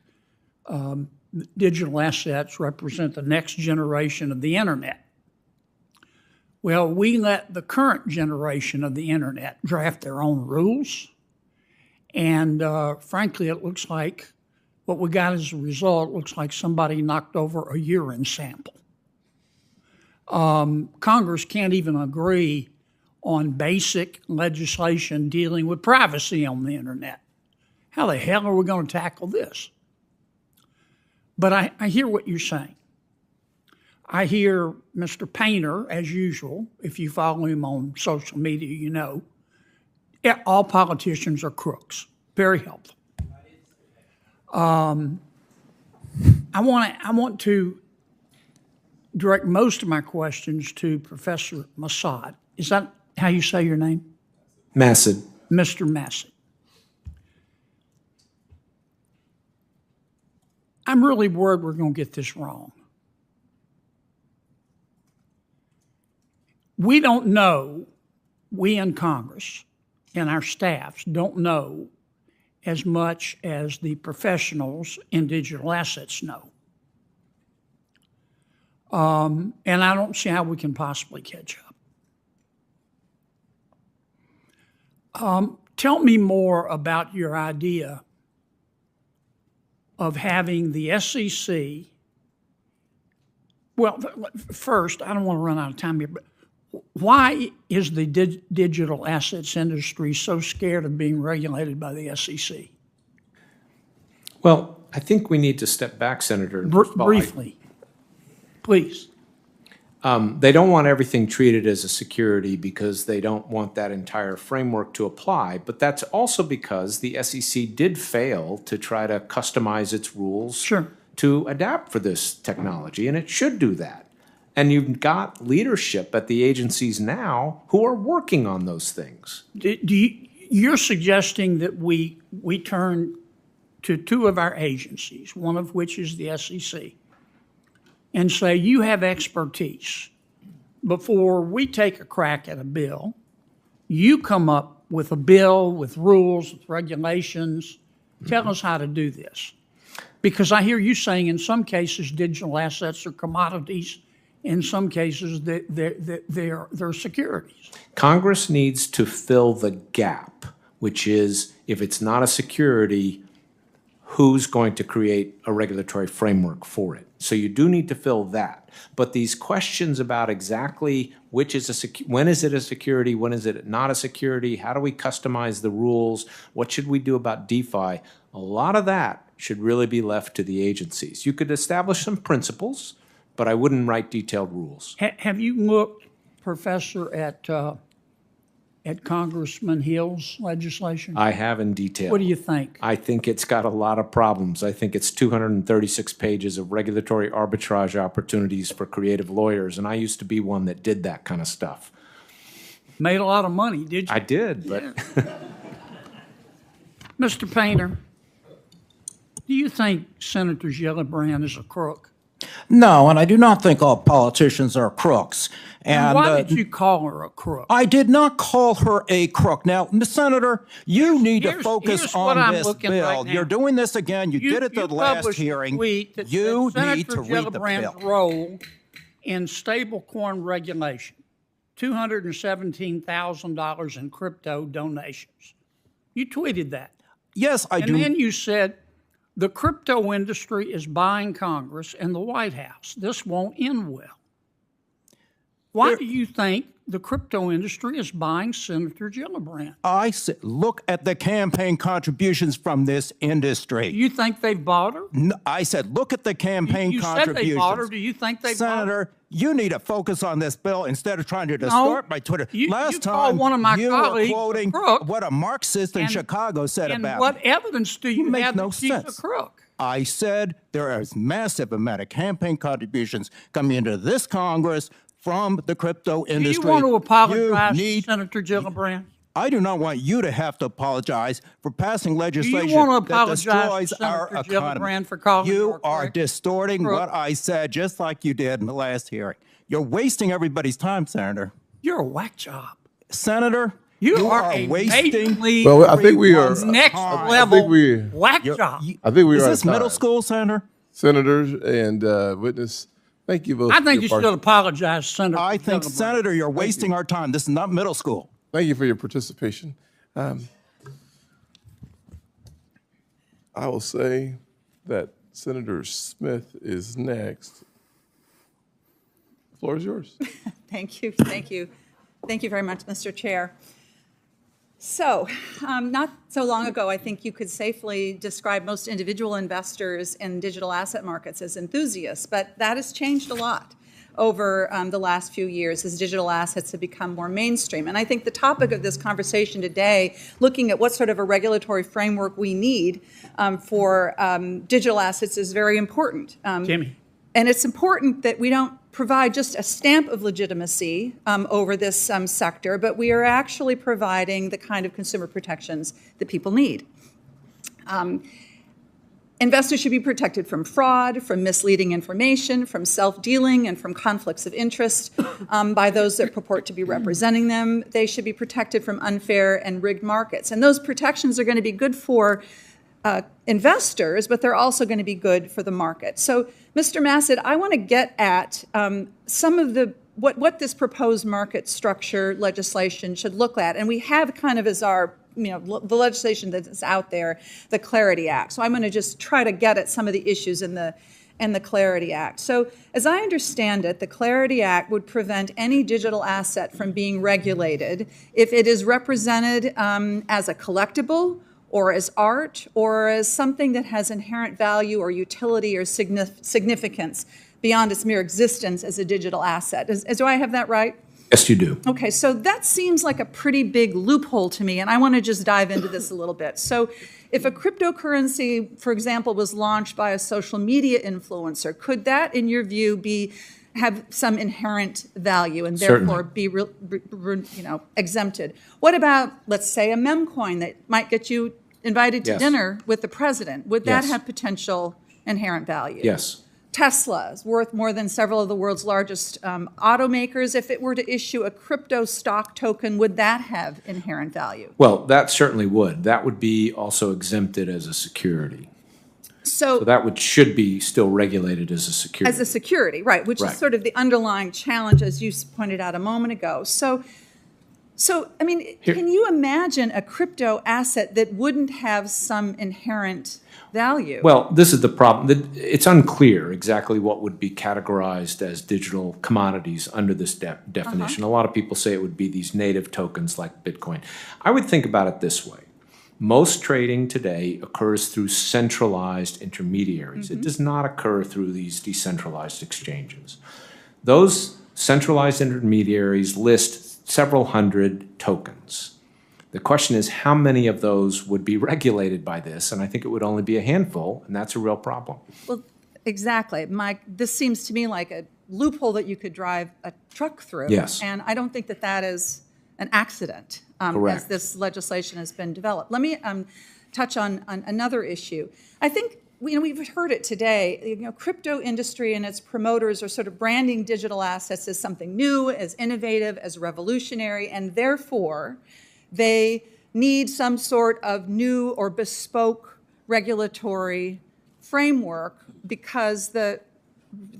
digital assets represent the next generation of the internet. Well, we let the current generation of the internet draft their own rules. And frankly, it looks like what we got as a result looks like somebody knocked over a urine sample. Congress can't even agree on basic legislation dealing with privacy on the internet. How the hell are we going to tackle this? But I hear what you're saying. I hear Mr. Painter, as usual, if you follow him on social media, you know, all politicians are crooks. Very helpful. I want to direct most of my questions to Professor Massad. Is that how you say your name? Massad. Mr. Massad. I'm really worried we're going to get this wrong. We don't know, we in Congress and our staffs don't know as much as the professionals in digital assets know. And I don't see how we can possibly catch up. Tell me more about your idea of having the SEC. Well, first, I don't want to run out of time here, but why is the digital assets industry so scared of being regulated by the SEC? Well, I think we need to step back, Senator. Briefly, please. They don't want everything treated as a security because they don't want that entire framework to apply. But that's also because the SEC did fail to try to customize its rules to adapt for this technology, and it should do that. And you've got leadership at the agencies now who are working on those things. You're suggesting that we turn to two of our agencies, one of which is the SEC, and say, you have expertise. Before we take a crack at a bill, you come up with a bill with rules, with regulations. Tell us how to do this. Because I hear you saying in some cases digital assets are commodities. In some cases, they're securities. Congress needs to fill the gap, which is if it's not a security, who's going to create a regulatory framework for it? So you do need to fill that. But these questions about exactly which is when is it a security, when is it not a security, how do we customize the rules, what should we do about DeFi, a lot of that should really be left to the agencies. You could establish some principles, but I wouldn't write detailed rules. Have you looked, Professor, at Congressman Hill's legislation? I have in detail. What do you think? I think it's got a lot of problems. I think it's 236 pages of regulatory arbitrage opportunities for creative lawyers, and I used to be one that did that kind of stuff. Made a lot of money, did you? I did, but... Mr. Painter, do you think Senator Gillibrand is a crook? No, and I do not think all politicians are crooks. And why did you call her a crook? I did not call her a crook. Now, Senator, you need to focus on this bill. Right, you're doing this again. You did it the last hearing. You need to read the bill. Role in stablecoin regulation, $217,000 in crypto donations. You tweeted that. Yes, I do. And then you said, the crypto industry is buying Congress and the White House. This won't end well. Why do you think the crypto industry is buying Senator Gillibrand? I said, look at the campaign contributions from this industry. Do you think they've bought her? I said, look at the campaign You said contributions. they bought her. Do you think they bought her? Senator, you need to focus on this bill instead of trying to distort my Twitter. You Last called time, one of my you were colleagues a quoting crook, what a Marxist in and- Chicago said And about what me. evidence do you Make have no that she's sense. a crook? I said there is massive amount of campaign contributions coming into this Congress from the crypto Do industry. you want to apologize You need, to Senator Gillibrand? I do not want you to have to apologize for passing legislation want to that apologize destroys to our Senator economy. Gillibrand for calling you her a are crook? distorting what I said, just like you did in the last hearing. You're wasting everybody's time, Senator. You're a whack job. Senator, You are a wasting. majorly Well, I think we are. everyone's next time. level we- whack job. I think we Is are. this middle school, Senator? Senators and witness, thank you both. I for think your you should part- apologize, Senator. I think, Gillibrand. Senator, you're wasting our time. This is not middle school. Thank you for your participation. I will say that Senator Smith is next. The floor is yours. Thank you, thank you. Thank you very much, Mr. Chair. So, not so long ago, I think you could safely describe most individual investors in digital asset markets as enthusiasts, but that has changed a lot over the last few years as digital assets have become more mainstream. And I think the topic of this conversation today, looking at what sort of a regulatory framework we need for digital assets, is very important. Timmy. And it's important that we don't provide just a stamp of legitimacy over this sector, but we are actually providing the kind of consumer protections that people need. Investors should be protected from fraud, from misleading information, from self-dealing, and from conflicts of interest by those that purport to be representing them. They should be protected from unfair and rigged markets. And those protections are going to be good for investors, but they're also going to be good for the market. So, Mr. Massett, I want to get at some of the what this proposed market structure legislation should look at, and we have kind of as our the legislation that's out there, the Clarity Act. So I'm going to just try to get at some of the issues in the Clarity Act. So as I understand it, the Clarity Act would prevent any digital asset from being regulated if it is represented as a collectible, or as art, or as something that has inherent value or utility or significance beyond its mere existence as a digital asset. Do I have that right? Yes, you do. Okay, so that seems like a pretty big loophole to me, and I want to just dive into this a little bit. So if a cryptocurrency, for example, was launched by a social media influencer, could that, in your view, have some inherent value and therefore be exempted? What about, let's say, a meme coin that might get you invited to Yes. dinner with the president? Would that Yes. have potential inherent value? Yes. Tesla is worth more than several of the world's largest automakers. If it were to issue a crypto stock token, would that have inherent value? Well, that certainly would. That would be also exempted as a security. So that should be still regulated as a security. As a security, right, which Right. is sort of the underlying challenge, as you pointed out a moment ago. So I mean, can you imagine a crypto asset that wouldn't have some inherent value? Well, this is the problem. It's unclear exactly what would be categorized as digital commodities under this definition. A lot of people say it would be these native tokens like Bitcoin. I would think about it this way. Most trading today occurs through centralized intermediaries. It does not occur through these decentralized exchanges. Those centralized intermediaries list several hundred tokens. The question is, how many of those would be regulated by this? And I think it would only be a handful, and that's a real problem. Well, exactly. Mike, this seems to me like a loophole that you could drive a truck through. Yes. And I don't think that that is an accident as Correct. this legislation has been developed. Let me touch on another issue. I think we've heard it today. Crypto industry and its promoters are sort of branding digital assets as something new, as innovative, as revolutionary, and therefore they need some sort of new or bespoke regulatory framework because the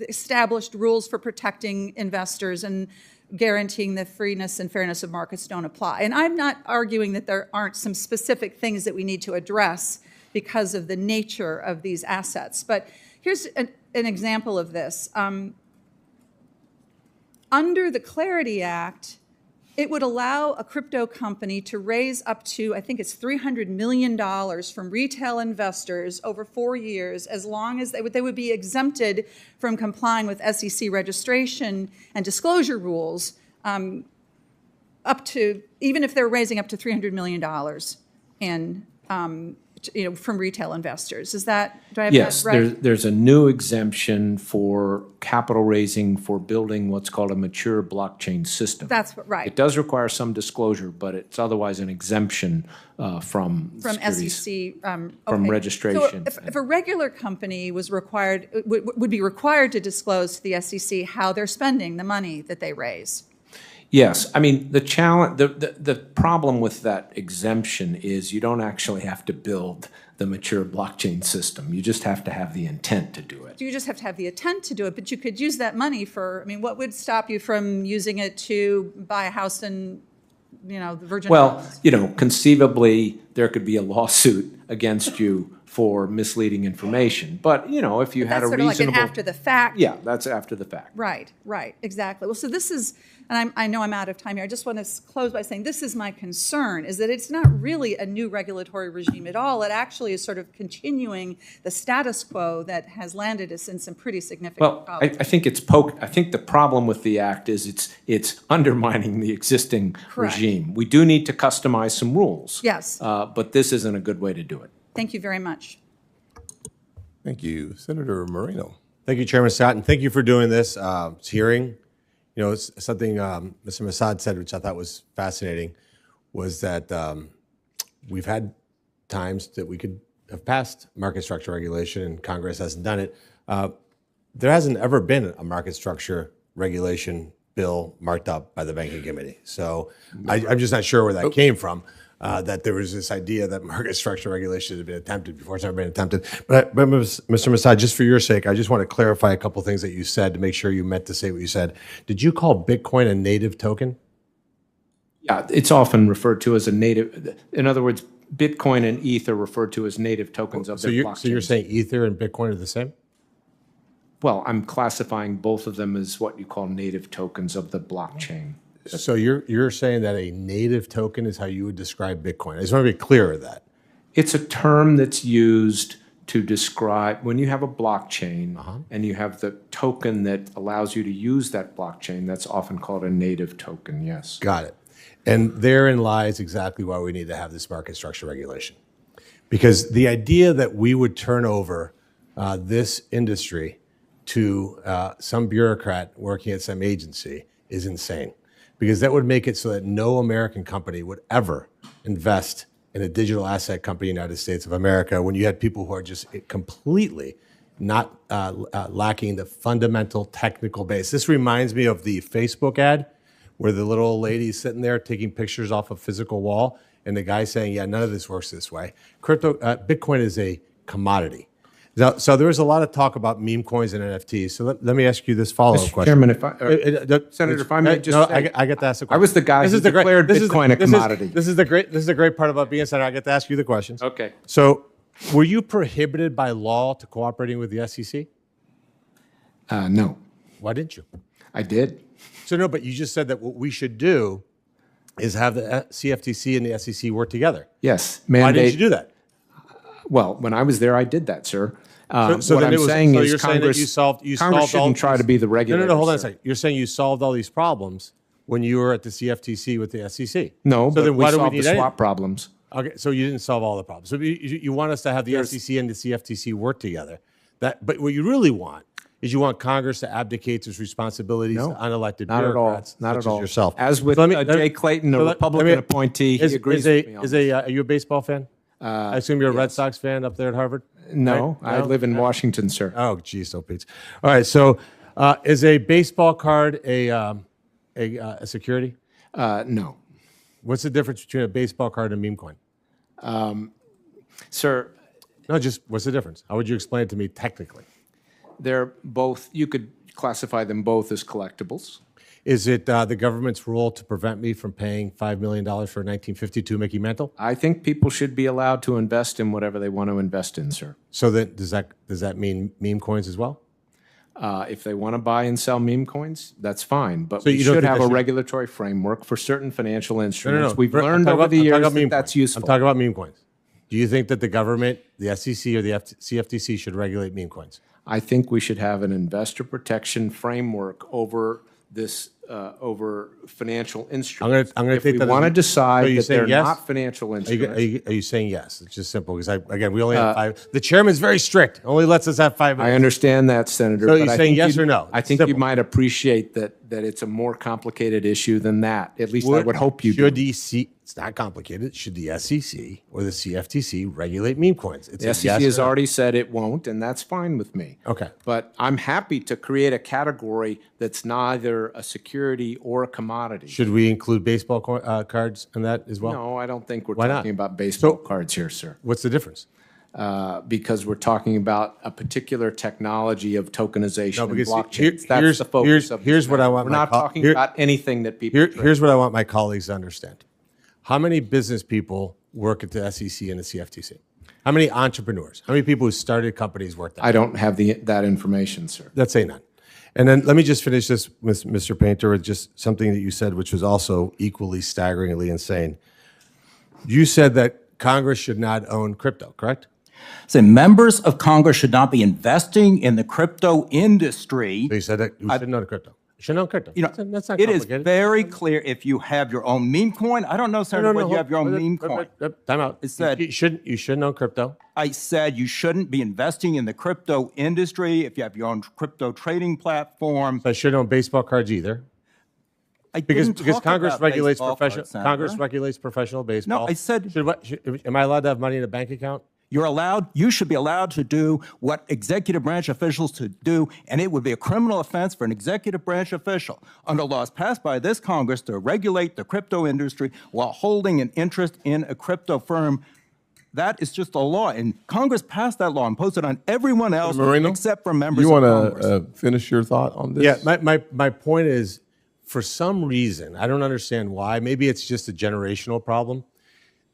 established rules for protecting investors and guaranteeing the freeness and fairness of markets don't apply. And I'm not arguing that there aren't some specific things that we need to address because of the nature of these assets. But here's an example of this. Under the Clarity Act, it would allow a crypto company to raise up to, I think it's $300 million from retail investors over 4 years, as long as they would be exempted from complying with SEC registration and disclosure rules, up to, even if they're raising up to $300 million from retail investors. Is that, do I have Yes, that right? there's a new exemption for capital raising for building what's called a mature blockchain system. That's right. It does require some disclosure, but it's otherwise an exemption from securities. SEC, from okay. registration. So if a regular company was required, would be required to disclose to the SEC how they're spending the money that they raise. Yes, I mean, the challenge, the problem with that exemption is you don't actually have to build the mature blockchain system. You just have to have the intent to do it. You just have to have the intent to do it, but you could use that money for, I mean, what would stop you from using it to buy a house in, the Virgin Islands? Well, conceivably, there could be a lawsuit against you for misleading information. But, if you had a reasonable... That's sort of like an after the fact. Yeah, that's after the fact. Right, exactly. Well, so this is, and I know I'm out of time here, I just want to close by saying this is my concern, is that it's not really a new regulatory regime at all. It actually is sort of continuing the status quo that has landed us in some pretty significant problems. I think I think the problem with the act is it's undermining the existing regime. We do need to customize some rules. Yes. But this isn't a good way to do it. Thank you very much. Thank you. Senator Moreno. Thank you, Chairman Scott, and thank you for doing this hearing. It's something Mr. Massad said, which I thought was fascinating, was that we've had times that we could have passed market structure regulation, and Congress hasn't done it. There hasn't ever been a market structure regulation bill marked up by the Banking Committee. So I'm just not sure where that came from. That there was this idea that market structure regulation had been attempted before. It's never been attempted. But Mr. Massad, just for your sake, I just want to clarify a couple things that you said to make sure you meant to say what you said. Did you call Bitcoin a native token? Yeah, it's often referred to as a native. In other words, Bitcoin and ETH are referred to as native tokens of their blockchain. So you're saying Ether and Bitcoin are the same? Well, I'm classifying both of them as what you call native tokens of the blockchain. So you're saying that a native token is how you would describe Bitcoin. I just want to be clear of that. It's a term that's used to describe when you have a blockchain and you have the token that allows you to use that blockchain, that's often called a native token, yes. Got it. And therein lies exactly why we need to have this market structure regulation. Because the idea that we would turn over this industry to some bureaucrat working at some agency is insane. Because that would make it so that no American company would ever invest in a digital asset company in the United States of America when you had people who are just completely not lacking the fundamental technical base. This reminds me of the Facebook ad where the little old lady's sitting there taking pictures off a physical wall and the guy saying, yeah, none of this works this way. Bitcoin is a commodity. So there was a lot of talk about meme coins and NFTs. So let me ask you this follow-up question. Chairman, Senator, if I may just say, I get to ask the question. I was the guy who declared Bitcoin a commodity. This is the great part about being a senator. I get to ask you the questions. Okay. So were you prohibited by law to cooperating with the SEC? No. Why didn't you? I did. So no, but you just said that what we should do is have the CFTC and the SEC work together. Yes. Why didn't you do that? Well, when I was there, I did that, sir. So what then I'm saying is you're saying that you solved Congress shouldn't try to be the regulator. No, hold on a sir. second. You're saying you solved all these problems when you were at the CFTC with the SEC. No, so but then we why do we solved need the any- swap problems. Okay, so you didn't solve all the problems. So you want us to have the SEC and the CFTC work together. But what you really want is you want Congress to abdicate its responsibilities to unelected Not at all. bureaucats Not such at all. as yourself. As with Jay Clayton, a Republican appointee, he agrees with me on this. Are you a baseball fan? I assume you're a Red Sox fan up there at Harvard? No, Right? I live in Washington, sir. Oh, geez, so Pete. All right, so is a baseball card a security? No. What's the difference between a baseball card and a meme coin? Sir, No, just what's the difference? How would you explain it to me technically? they're both, you could classify them both as collectibles. Is it the government's rule to prevent me from paying $5 million for a 1952 Mickey Mantle? I think people should be allowed to invest in whatever they want to invest in, sir. So then, does that mean meme coins as well? If they want to buy and sell meme coins, that's fine. But So we you don't should think have that a should- regulatory framework for certain financial No, instruments. no. We've I'm learned talking over about- the I'm talking years about meme that that's coins. useful. I'm talking about meme coins. Do you think that the government, the SEC or the CFTC should regulate meme coins? I think we should have an investor protection framework over this, over financial instruments. I'm gonna If take we that as- want to so decide you that saying they're yes? not financial Are instruments. you saying yes? It's just simple because again, we only have 5. The chairman's very strict. Only lets us have 5 minutes. I understand that, Senator. So but you're I saying think yes you'd- or no? I think you Simple. might appreciate that it's a more complicated issue than that. At least I would hope you should do. it's not complicated. Should the SEC or the CFTC regulate meme coins? It's The a SEC yes has or no. already said it won't, and that's fine with me. Okay. But I'm happy to create a category that's neither a security or a commodity. Should we include baseball cards in that as well? No, I don't think we're Why not? talking about baseball So- cards here, sir. What's the difference? Because we're talking about a particular technology of tokenization and because blockchains. That's here's- the focus here's- of this here's what I matter. want We're my not co- talking here- about anything that people trade. Here's what I want my colleagues to understand. How many business people work at the SEC and the CFTC? How many entrepreneurs? How many people who started companies work there? I don't have that information, sir. Let's say none. And then let me just finish this, Mr. Painter, with just something that you said, which was also equally staggeringly insane. You said that Congress should not own crypto, correct? Say, members of Congress should not be investing in the crypto industry. So you said that you shouldn't own crypto. You shouldn't own crypto. You know, That's not it is complicated. very clear if you have your own meme coin. I don't know, Senator, whether you have your own meme coin. Time out. It said- you shouldn't own crypto. I said you shouldn't be investing in the crypto industry if you have your own crypto trading platform. So I shouldn't own baseball cards either. I Because didn't talk Congress about regulates baseball professional cards, Senator. Congress regulates professional baseball. I said- am I allowed to have money in a bank account? You should be allowed to do what executive branch officials to do, and it would be a criminal offense for an executive branch official under laws passed by this Congress to regulate the crypto industry while holding an interest in a crypto firm. That is just a law, and Congress passed that law and imposed it on everyone else Marino, except for members you of want Congress. to finish your thought on this? Yeah, my point is, for some reason, I don't understand why, maybe it's just a generational problem.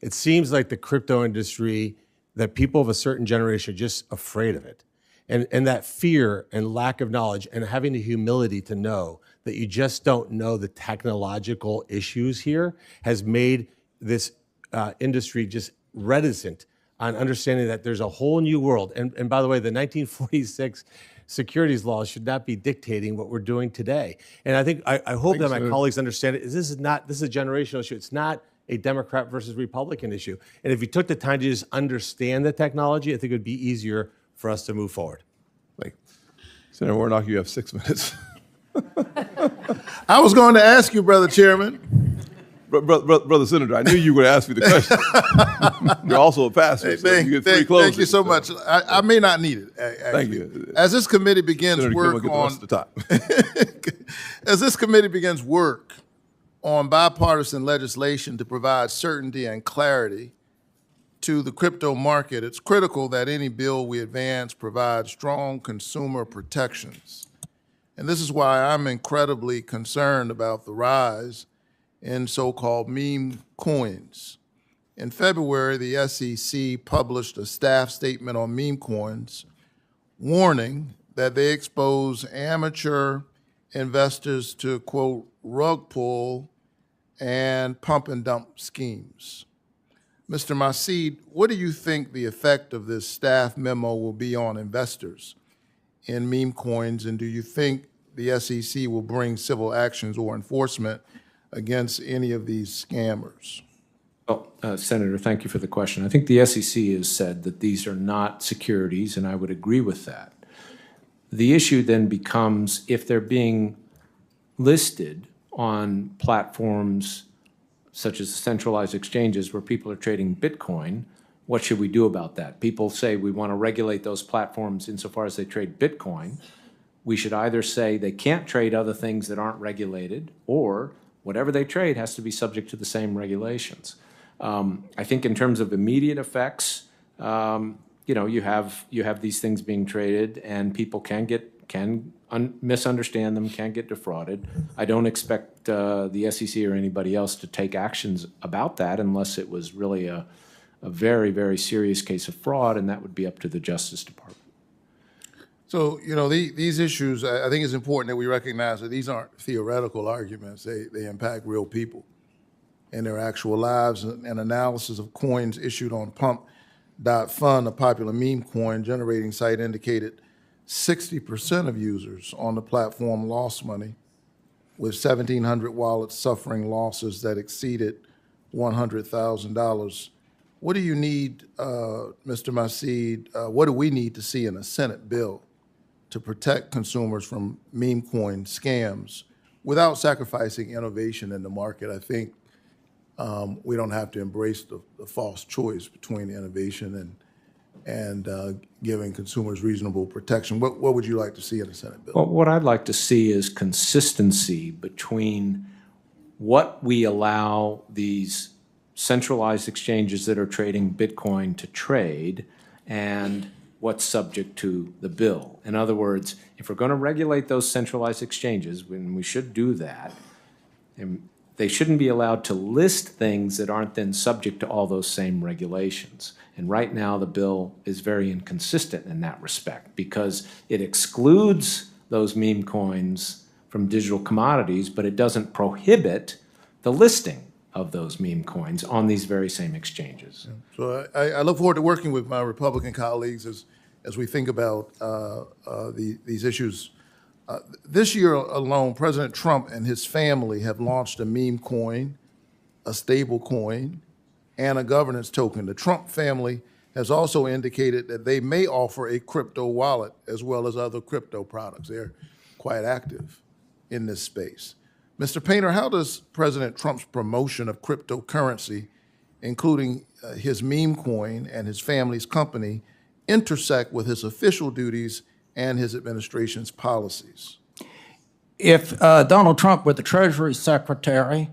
It seems like the crypto industry, that people of a certain generation are just afraid of it. And that fear and lack of knowledge and having the humility to know that you just don't know the technological issues here has made this industry just reticent on understanding that there's a whole new world. And by the way, the 1946 securities laws should not be dictating what we're doing today. And I hope that my colleagues understand it. This is a generational issue. It's not a Democrat versus Republican issue. And if you took the time to just understand the technology, I think it would be easier for us to move forward. Like, Senator Warnock, you have 6 minutes. I was going to ask you, Brother Chairman. Brother Senator, I knew you were going to ask me the question. You're also a pastor, so you get 3 closings. Thank you so much. I may not need it. Actually. Thank you. As this committee begins Senator work Kim will get the rest of the time. as this committee begins work on bipartisan legislation to provide certainty and clarity to the crypto market, it's critical that any bill we advance provides strong consumer protections. And this is why I'm incredibly concerned about the rise in so-called meme coins. In February, the SEC published a staff statement on meme coins, warning that they expose amateur investors to, quote, rug pull and pump and dump schemes. Mr. Masid, what do you think the effect of this staff memo will be on investors in meme coins, and do you think the SEC will bring civil actions or enforcement against any of these scammers? Well, Senator, thank you for the question. I think the SEC has said that these are not securities, and I would agree with that. The issue then becomes if they're being listed on platforms such as centralized exchanges where people are trading Bitcoin, what should we do about that? People say we want to regulate those platforms insofar as they trade Bitcoin. We should either say they can't trade other things that aren't regulated, or whatever they trade has to be subject to the same regulations. I think in terms of immediate effects, you have these things being traded, and people can misunderstand them, can get defrauded. I don't expect the SEC or anybody else to take actions about that unless it was really a very, very serious case of fraud, and that would be up to the Justice Department. So, these issues, I think it's important that we recognize that these aren't theoretical arguments. They impact real people in their actual lives. An analysis of coins issued on Pump.Fun, a popular meme coin generating site, indicated 60% of users on the platform lost money, with 1,700 wallets suffering losses that exceeded $100,000. What do you need, Mr. Masid, what do we need to see in a Senate bill to protect consumers from meme coin scams without sacrificing innovation in the market? I think we don't have to embrace the false choice between innovation and giving consumers reasonable protection. What would you like to see in a Senate bill? Well, what I'd like to see is consistency between what we allow these centralized exchanges that are trading Bitcoin to trade and what's subject to the bill. In other words, if we're going to regulate those centralized exchanges, when we should do that, they shouldn't be allowed to list things that aren't then subject to all those same regulations. And right now, the bill is very inconsistent in that respect because it excludes those meme coins from digital commodities, but it doesn't prohibit the listing of those meme coins on these very same exchanges. So I look forward to working with my Republican colleagues as we think about these issues. This year alone, President Trump and his family have launched a meme coin, a stable coin, and a governance token. The Trump family has also indicated that they may offer a crypto wallet as well as other crypto products. They're quite active in this space. Mr. Painter, how does President Trump's promotion of cryptocurrency, including his meme coin and his family's company, intersect with his official duties and his administration's policies? If Donald Trump were the Treasury Secretary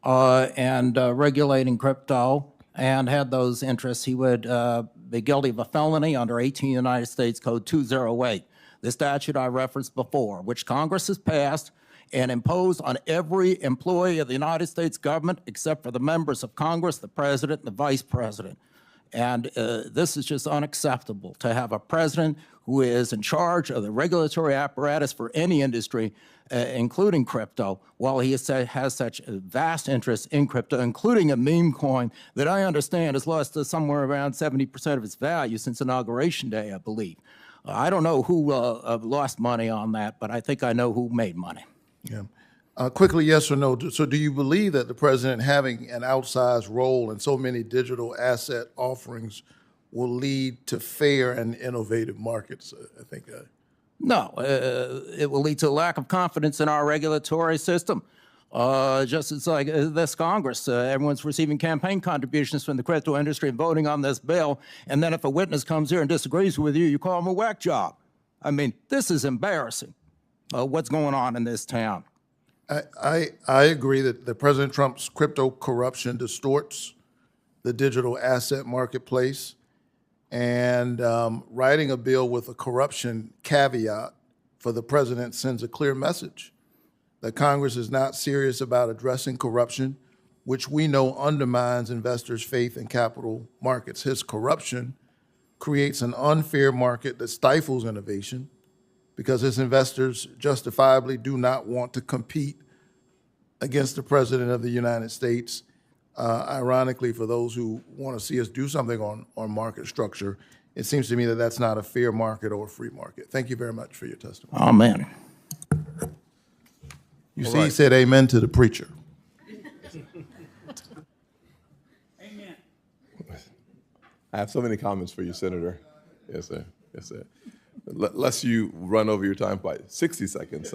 and regulating crypto and had those interests, he would be guilty of a felony under 18 United States Code 208, the statute I referenced before, which Congress has passed and imposed on every employee of the United States government except for the members of Congress, the president, and the vice president. And this is just unacceptable to have a president who is in charge of the regulatory apparatus for any industry, including crypto, while he has such a vast interest in crypto, including a meme coin that I understand has lost somewhere around 70% of its value since Inauguration Day, I believe. I don't know who lost money on that, but I think I know who made money. Yeah. Quickly, yes or no? So do you believe that the president having an outsized role in so many digital asset offerings will lead to fair and innovative markets? I think that. No, it will lead to a lack of confidence in our regulatory system. Just as like this Congress, everyone's receiving campaign contributions from the crypto industry and voting on this bill, and then if a witness comes here and disagrees with you, you call him a whack job. I mean, this is embarrassing, what's going on in this town. I agree that President Trump's crypto corruption distorts the digital asset marketplace, and writing a bill with a corruption caveat for the president sends a clear message that Congress is not serious about addressing corruption, which we know undermines investors' faith in capital markets. His corruption creates an unfair market that stifles innovation because his investors justifiably do not want to compete against the President of the United States. Ironically, for those who want to see us do something on market structure, it seems to me that that's not a fair market or a free market. Thank you very much for your testimony. Amen. You see, he said amen to the preacher. Amen. I have so many comments for you, Senator. Yes, sir. Yes, sir. Lest you run over your time by 60 seconds,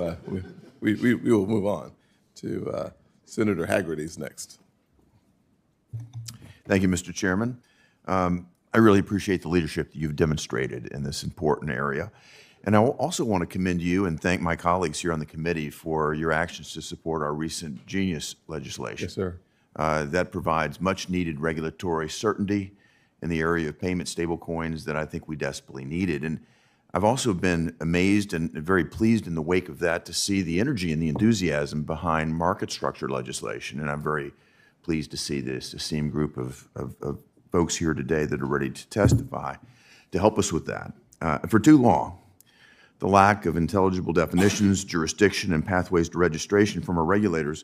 we will move on to Senator Haggerty's next. Thank you, Mr. Chairman. I really appreciate the leadership that you've demonstrated in this important area. And I also want to commend you and thank my colleagues here on the committee for your actions to support our recent Genius legislation. Yes, sir. That provides much needed regulatory certainty in the area of payment stablecoins that I think we desperately needed. And I've also been amazed and very pleased in the wake of that to see the energy and the enthusiasm behind market structure legislation. And I'm very pleased to see this esteemed group of folks here today that are ready to testify to help us with that. For too long, The lack of intelligible definitions, jurisdiction, and pathways to registration from our regulators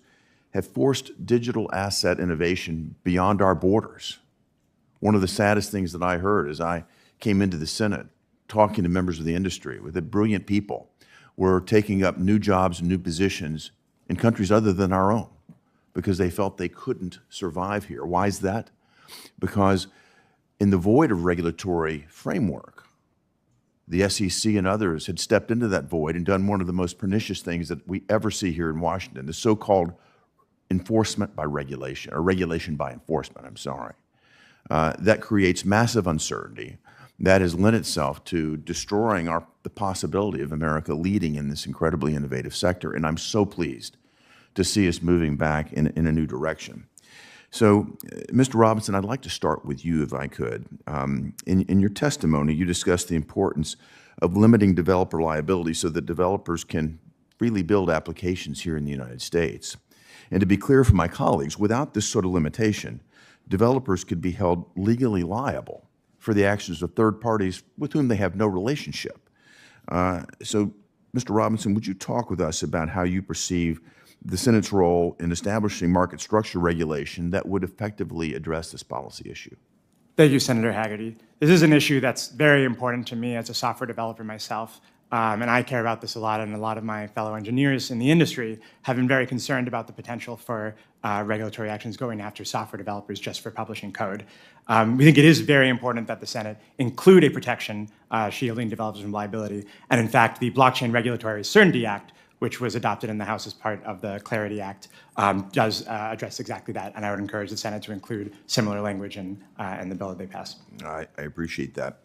have forced digital asset innovation beyond our borders. One of the saddest things that I heard as I came into the Senate, talking to members of the industry, with the brilliant people, were taking up new jobs and new positions in countries other than our own because they felt they couldn't survive here. Why is that? Because in the void of regulatory framework, the SEC and others had stepped into that void and done one of the most pernicious things that we ever see here in Washington, the so-called enforcement by regulation, or regulation by enforcement, I'm sorry. That creates massive uncertainty. That has lent itself to destroying the possibility of America leading in this incredibly innovative sector, and I'm so pleased to see us moving back in a new direction. So, Mr. Robinson, I'd like to start with you, if I could. In your testimony, you discussed the importance of limiting developer liability so that developers can freely build applications here in the United States. And to be clear for my colleagues, without this sort of limitation, developers could be held legally liable for the actions of third parties with whom they have no relationship. So, Mr. Robinson, would you talk with us about how you perceive the Senate's role in establishing market structure regulation that would effectively address this policy issue? Thank you, Senator Hagerty. This is an issue that's very important to me as a software developer myself, and I care about this a lot, and a lot of my fellow engineers in the industry have been very concerned about the potential for regulatory actions going after software developers just for publishing code. We think it is very important that the Senate include a protection shielding developers from liability, and in fact, the Blockchain Regulatory Certainty Act, which was adopted in the House as part of the Clarity Act, does address exactly that, and I would encourage the Senate to include similar language in the bill that they pass. I appreciate that.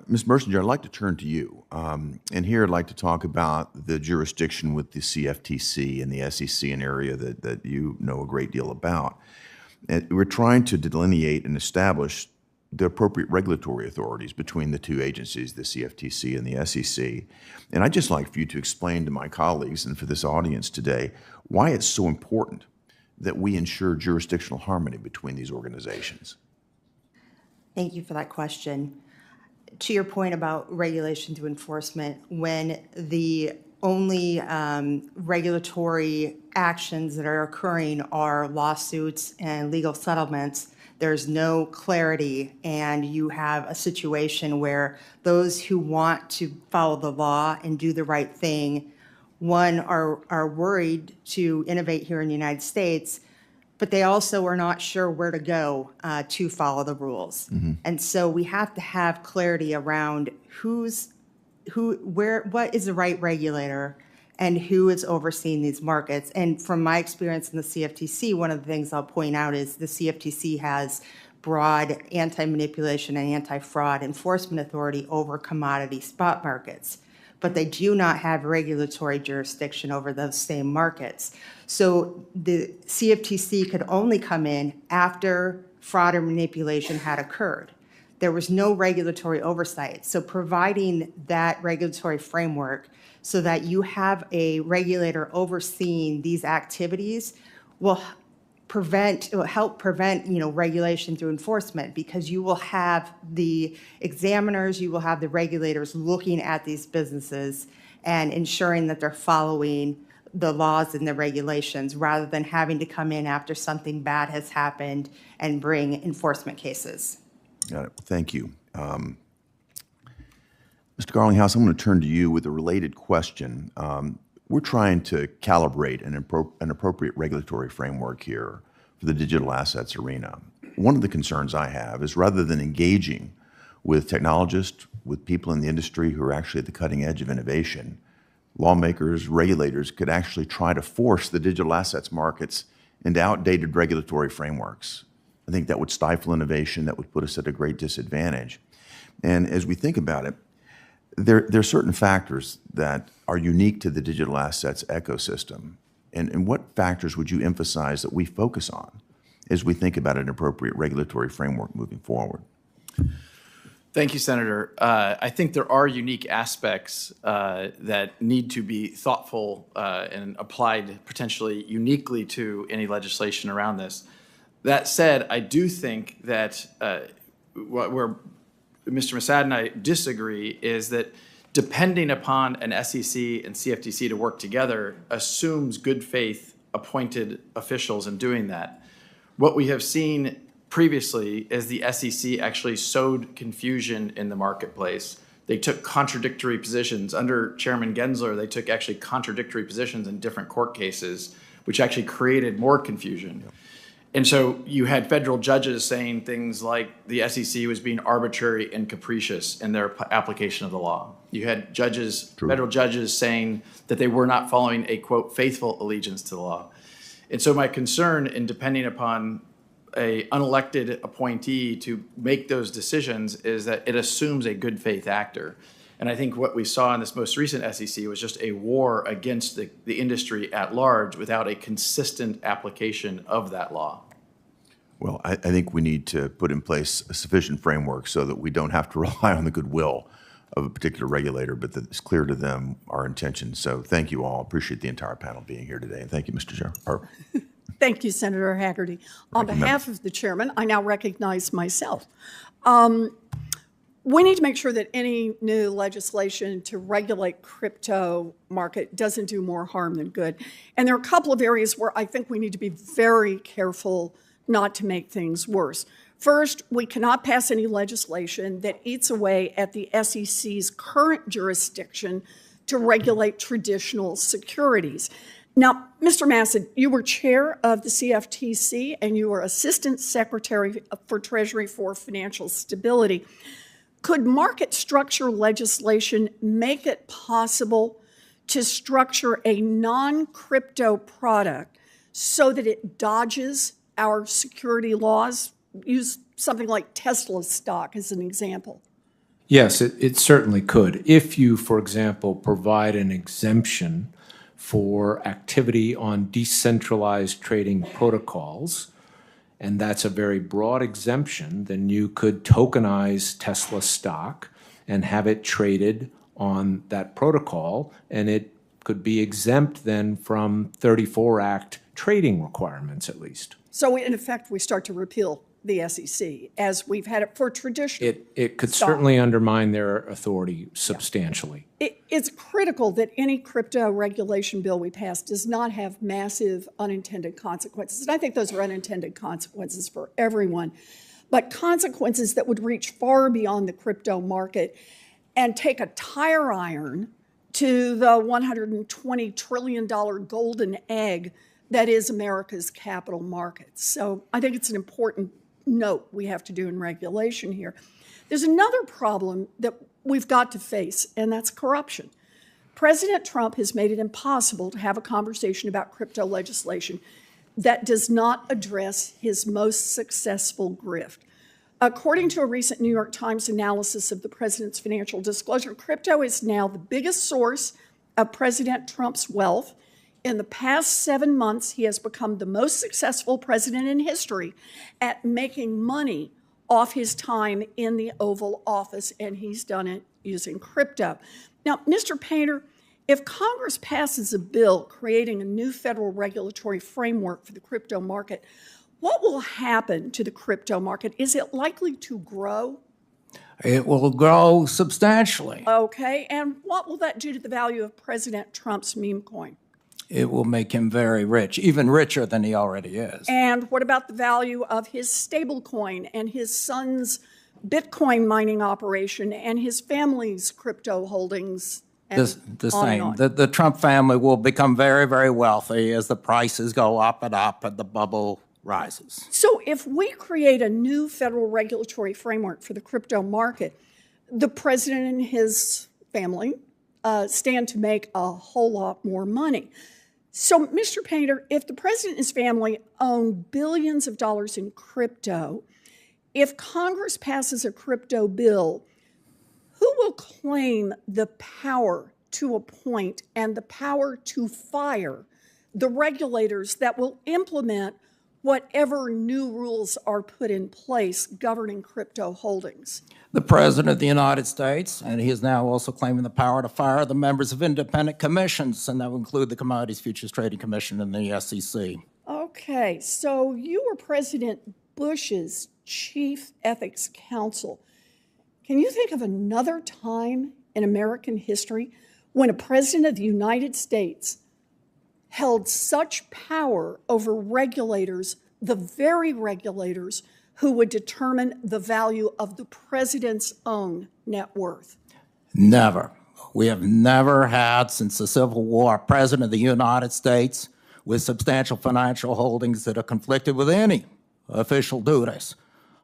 Ms. Mersinger, I'd like to turn to you. And here I'd like to talk about the jurisdiction with the CFTC and the SEC, an area that you know a great deal about. And we're trying to delineate and establish the appropriate regulatory authorities between the two agencies, the CFTC and the SEC. And I'd just like for you to explain to my colleagues and for this audience today why it's so important that we ensure jurisdictional harmony between these organizations. Thank you for that question. To your point about regulation through enforcement, when the only regulatory actions that are occurring are lawsuits and legal settlements, there's no clarity, and you have a situation where those who want to follow the law and do the right thing, one, are worried to innovate here in the United States, but they also are not sure where to go to follow the rules. Mm-hmm. And so we have to have clarity around what is the right regulator and who is overseeing these markets. And from my experience in the CFTC, one of the things I'll point out is the CFTC has broad anti-manipulation and anti-fraud enforcement authority over commodity spot markets, but they do not have regulatory jurisdiction over those same markets. So the CFTC could only come in after fraud or manipulation had occurred. There was no regulatory oversight. So providing that regulatory framework so that you have a regulator overseeing these activities will help prevent regulation through enforcement, because you will have the examiners, you will have the regulators looking at these businesses and ensuring that they're following the laws and the regulations, rather than having to come in after something bad has happened and bring enforcement cases. Got it. Thank you. Mr. Garlinghouse, I'm going to turn to you with a related question. We're trying to calibrate an appropriate regulatory framework here for the digital assets arena. One of the concerns I have is, rather than engaging with technologists, with people in the industry who are actually at the cutting edge of innovation, lawmakers, regulators could actually try to force the digital assets markets into outdated regulatory frameworks. I think that would stifle innovation, that would put us at a great disadvantage. And as we think about it, there are certain factors that are unique to the digital assets ecosystem. And what factors would you emphasize that we focus on as we think about an appropriate regulatory framework moving forward? Thank you, Senator. I think there are unique aspects that need to be thoughtful and applied potentially uniquely to any legislation around this. That said, I do think that where Mr. Massad and I disagree is that depending upon an SEC and CFTC to work together assumes good faith appointed officials in doing that. What we have seen previously is the SEC actually sowed confusion in the marketplace. They took contradictory positions. Under Chairman Gensler, they took actually contradictory positions in different court cases, which actually created more confusion. And so you had federal judges saying things like the SEC was being arbitrary and capricious in their application of the law. You had judges, federal judges saying that they were not following a, quote, faithful allegiance to the law. And so my concern in depending upon a unelected appointee to make those decisions is that it assumes a good faith actor. And I think what we saw in this most recent SEC was just a war against the industry at large without a consistent application of that law. Well, I think we need to put in place a sufficient framework so that we don't have to rely on the goodwill of a particular regulator, but that it's clear to them our intention. So thank you all. Appreciate the entire panel being here today. And thank you, Mr. Chair. Thank you, Senator Haggerty. On behalf of the chairman, I now recognize myself. We need to make sure that any new legislation to regulate crypto market doesn't do more harm than good. And there are a couple of areas where I think we need to be very careful not to make things worse. First, we cannot pass any legislation that eats away at the SEC's current jurisdiction to regulate traditional securities. Now, Mr. Massad, you were chair of the CFTC and you were Assistant Secretary for Treasury for Financial Stability. Could market structure legislation make it possible to structure a non-crypto product so that it dodges our security laws? Use something like Tesla stock as an example. Yes, it certainly could. If you, for example, provide an exemption for activity on decentralized trading protocols, and that's a very broad exemption, then you could tokenize Tesla stock and have it traded on that protocol, and it could be exempt then from 34 Act trading requirements at least. So in effect, we start to repeal the SEC as we've had it for traditional. It could certainly undermine their authority substantially. It's critical that any crypto regulation bill we pass does not have massive unintended consequences. And I think those are unintended consequences for everyone, but consequences that would reach far beyond the crypto market and take a tire iron to the $120 trillion golden egg that is America's capital markets. So I think it's an important note we have to do in regulation here. There's another problem that we've got to face, and that's corruption. President Trump has made it impossible to have a conversation about crypto legislation that does not address his most successful grift. According to a recent New York Times analysis of the president's financial disclosure, crypto is now the biggest source of President Trump's wealth. In the past 7 months, he has become the most successful president in history at making money off his time in the Oval Office, and he's done it using crypto. Now, Mr. Painter, if Congress passes a bill creating a new federal regulatory framework for the crypto market, what will happen to the crypto market? Is it likely to grow? It will grow substantially. Okay, and what will that do to the value of President Trump's meme coin? It will make him very rich, even richer than he already is. And what about the value of his stable coin and his son's Bitcoin mining operation and his family's crypto holdings? The same. The Trump family will become very, very wealthy as the prices go up and the bubble rises. So if we create a new federal regulatory framework for the crypto market, the president and his family stand to make a whole lot more money. So, Mr. Painter, if the president and his family own billions of dollars in crypto, if Congress passes a crypto bill, who will claim the power to appoint and the power to fire the regulators that will implement whatever new rules are put in place governing crypto holdings? The President of the United States, and he is now also claiming the power to fire the members of independent commissions, and that will include the Commodities Futures Trading Commission and the SEC. Okay, so you were President Bush's chief ethics counsel. Can you think of another time in American history when a president of the United States held such power over regulators, the very regulators who would determine the value of the president's own net worth. Never. We have never had, since the Civil War, a president of the United States with substantial financial holdings that are conflicted with any official duties.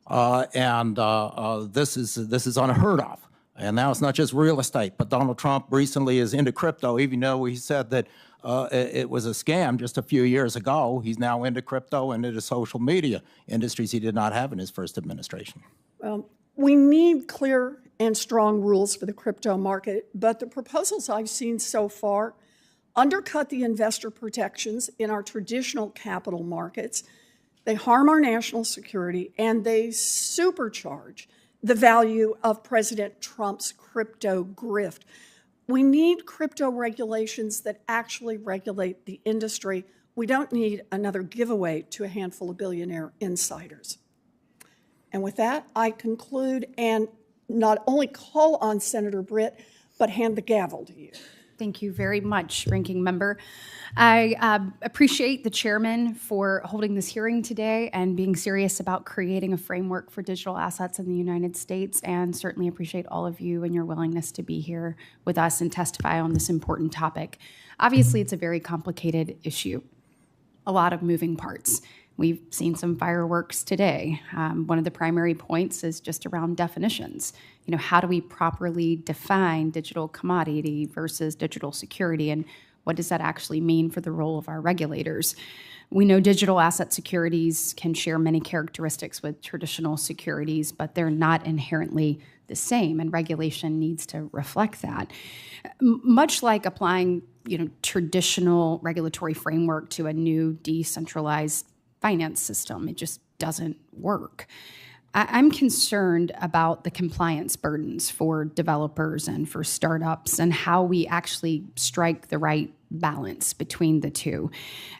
This is unheard of. And now it's not just real estate, but Donald Trump recently is into crypto, even though he said that it was a scam just a few years ago. He's now into crypto and into social media industries he did not have in his first administration. Well, we need clear and strong rules for the crypto market, but the proposals I've seen so far undercut the investor protections in our traditional capital markets. They harm our national security, and they supercharge the value of President Trump's crypto grift. We need crypto regulations that actually regulate the industry. We don't need another giveaway to a handful of billionaire insiders. And with that, I conclude and not only call on Senator Britt, but hand the gavel to you. Thank you very much, Ranking Member. I appreciate the chairman for holding this hearing today and being serious about creating a framework for digital assets in the United States, and certainly appreciate all of you and your willingness to be here with us and testify on this important topic. Obviously, it's a very complicated issue, a lot of moving parts. We've seen some fireworks today. One of the primary points is just around definitions. You know, how do we properly define digital commodity versus digital security, and what does that actually mean for the role of our regulators? We know digital asset securities can share many characteristics with traditional securities, but they're not inherently the same, and regulation needs to reflect that. Much like applying, traditional regulatory framework to a new decentralized finance system, it just doesn't work. I'm concerned about the compliance burdens for developers and for startups and how we actually strike the right balance between the two.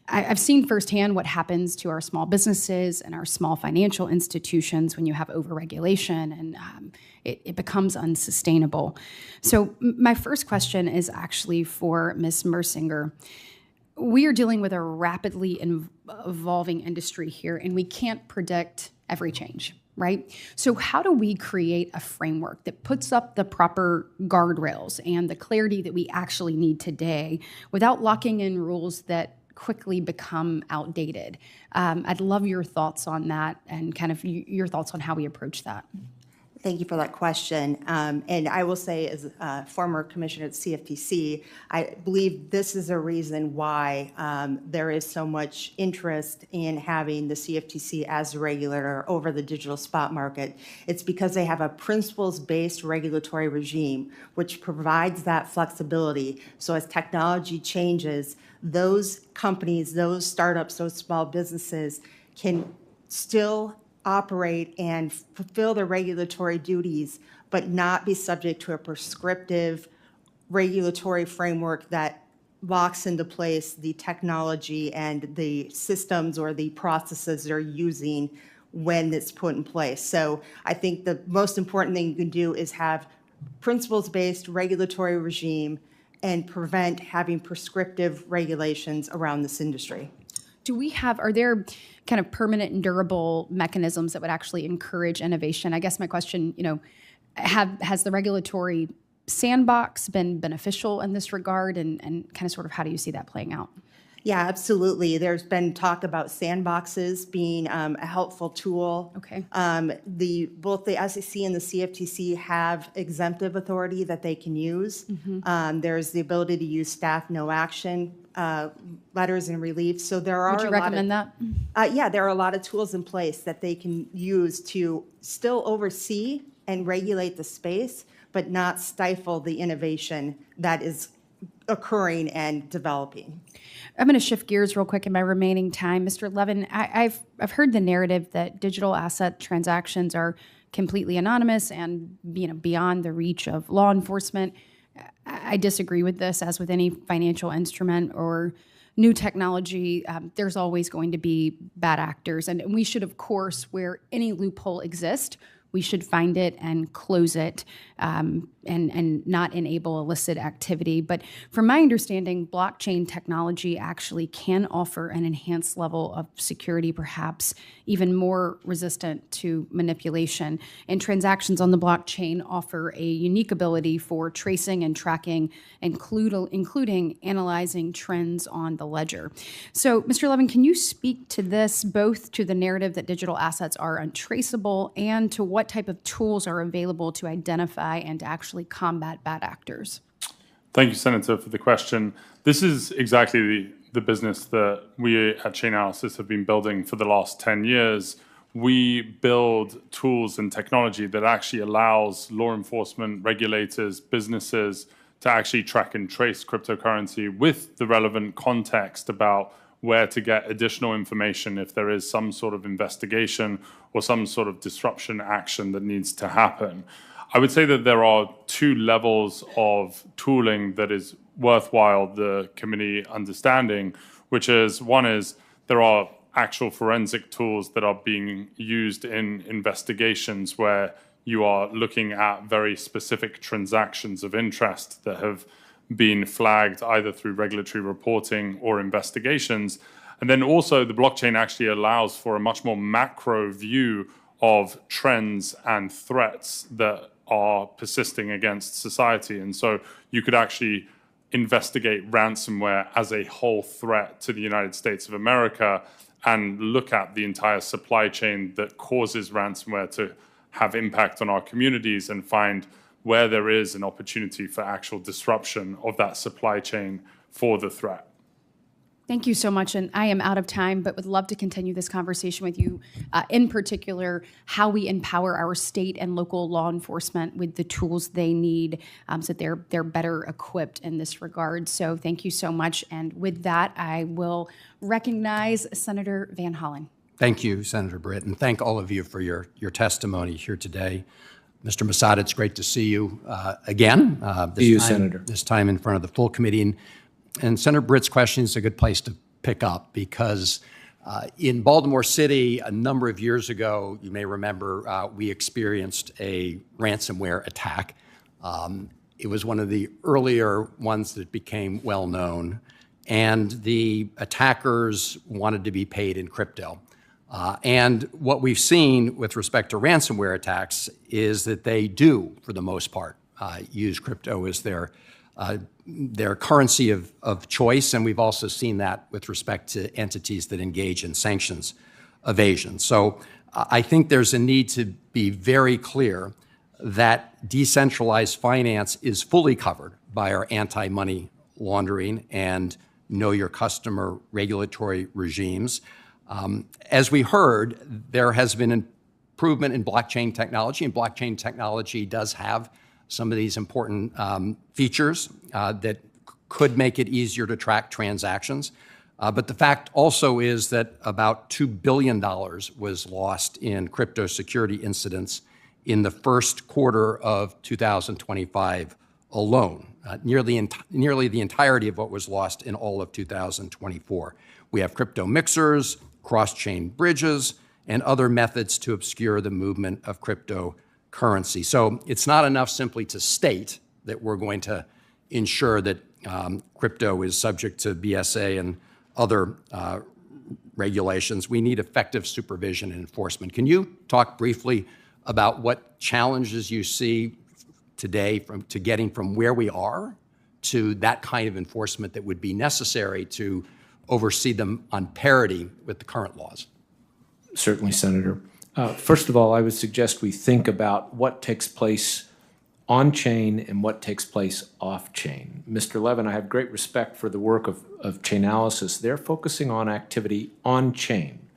I've seen firsthand what happens to our small businesses and our small financial institutions when you have overregulation, and it becomes unsustainable. So my first question is actually for Ms. Mersinger. We are dealing with a rapidly evolving industry here, and we can't predict every change, right? So how do we create a framework that puts up the proper guardrails and the clarity that we actually need today without locking in rules that quickly become outdated? I'd love your thoughts on that and kind of your thoughts on how we approach that. Thank you for that question. And I will say, as a former commissioner at CFTC, I believe this is a reason why there is so much interest in having the CFTC as a regulator over the digital spot market. It's because they have a principles-based regulatory regime, which provides that flexibility. So as technology changes, those companies, those startups, those small businesses can still operate and fulfill their regulatory duties, but not be subject to a prescriptive regulatory framework that locks into place the technology and the systems or the processes they're using when it's put in place. So I think the most important thing you can do is have principles-based regulatory regime and prevent having prescriptive regulations around this industry. Are there kind of permanent and durable mechanisms that would actually encourage innovation? I guess my question, has the regulatory sandbox been beneficial in this regard, and kind of sort of how do you see that playing out? Yeah, absolutely. There's been talk about sandboxes being a helpful tool. Okay. Both the SEC and the CFTC have exemptive authority that they can use. Mm-hmm. There's the ability to use staff no action letters and relief. So there are. Would you recommend that? Yeah, there are a lot of tools in place that they can use to still oversee and regulate the space, but not stifle the innovation that is occurring and developing. I'm going to shift gears real quick in my remaining time. Mr. Levin, I've heard the narrative that digital asset transactions are completely anonymous and beyond the reach of law enforcement. I disagree with this. As with any financial instrument or new technology, there's always going to be bad actors. And we should, of course, where any loophole exists, we should find it and close it and not enable illicit activity. But from my understanding, blockchain technology actually can offer an enhanced level of security, perhaps even more resistant to manipulation. And transactions on the blockchain offer a unique ability for tracing and tracking, including analyzing trends on the ledger. So, Mr. Levin, can you speak to this, both to the narrative that digital assets are untraceable and to what type of tools are available to identify and to actually combat bad actors? Thank you, Senator, for the question. This is exactly the business that we at Chainalysis have been building for the last 10 years. We build tools and technology that actually allows law enforcement, regulators, businesses to actually track and trace cryptocurrency with the relevant context about where to get additional information if there is some sort of investigation or some sort of disruption action that needs to happen. I would say that there are two levels of tooling that is worthwhile the committee understanding, which is one is there are actual forensic tools that are being used in investigations where you are looking at very specific transactions of interest that have been flagged either through regulatory reporting or investigations. And then also the blockchain actually allows for a much more macro view of trends and threats that are persisting against society. And so you could actually investigate ransomware as a whole threat to the United States of America and look at the entire supply chain that causes ransomware to have impact on our communities and find where there is an opportunity for actual disruption of that supply chain for the threat. Thank you so much, and I am out of time, but would love to continue this conversation with you, in particular, how we empower our state and local law enforcement with the tools they need so that they're better equipped in this regard. So thank you so much, and with that, I will recognize Senator Van Hollen. Thank you, Senator Britt, and thank all of you for your testimony here today. Mr. Masada, it's great to see you again. Senator. This time in front of the full committee. And Senator Britt's question is a good place to pick up because in Baltimore City, a number of years ago, you may remember, we experienced a ransomware attack. It was one of the earlier ones that became well known, and the attackers wanted to be paid in crypto. And what we've seen with respect to ransomware attacks is that they do, for the most part, use crypto as their currency of choice, and we've also seen that with respect to entities that engage in sanctions evasion. So I think there's a need to be very clear that decentralized finance is fully covered by our anti-money laundering and know your customer regulatory regimes. As we heard, there has been improvement in blockchain technology, and blockchain technology does have some of these important features that could make it easier to track transactions. But the fact also is that about $2 billion was lost in crypto security incidents in the first quarter of 2025 alone, nearly the entirety of what was lost in all of 2024. We have crypto mixers, cross-chain bridges, and other methods to obscure the movement of cryptocurrency. So it's not enough simply to state that we're going to ensure that crypto is subject to BSA and other regulations. We need effective supervision and enforcement. Can you talk briefly about what challenges you see today to getting from where we are to that kind of enforcement that would be necessary to oversee them on parity with the current laws? Certainly, Senator. First of all, I would suggest we think about what takes place on-chain and what takes place off-chain. Mr. Levin, I have great respect for the work of Chainalysis. They're focusing on activity on-chain,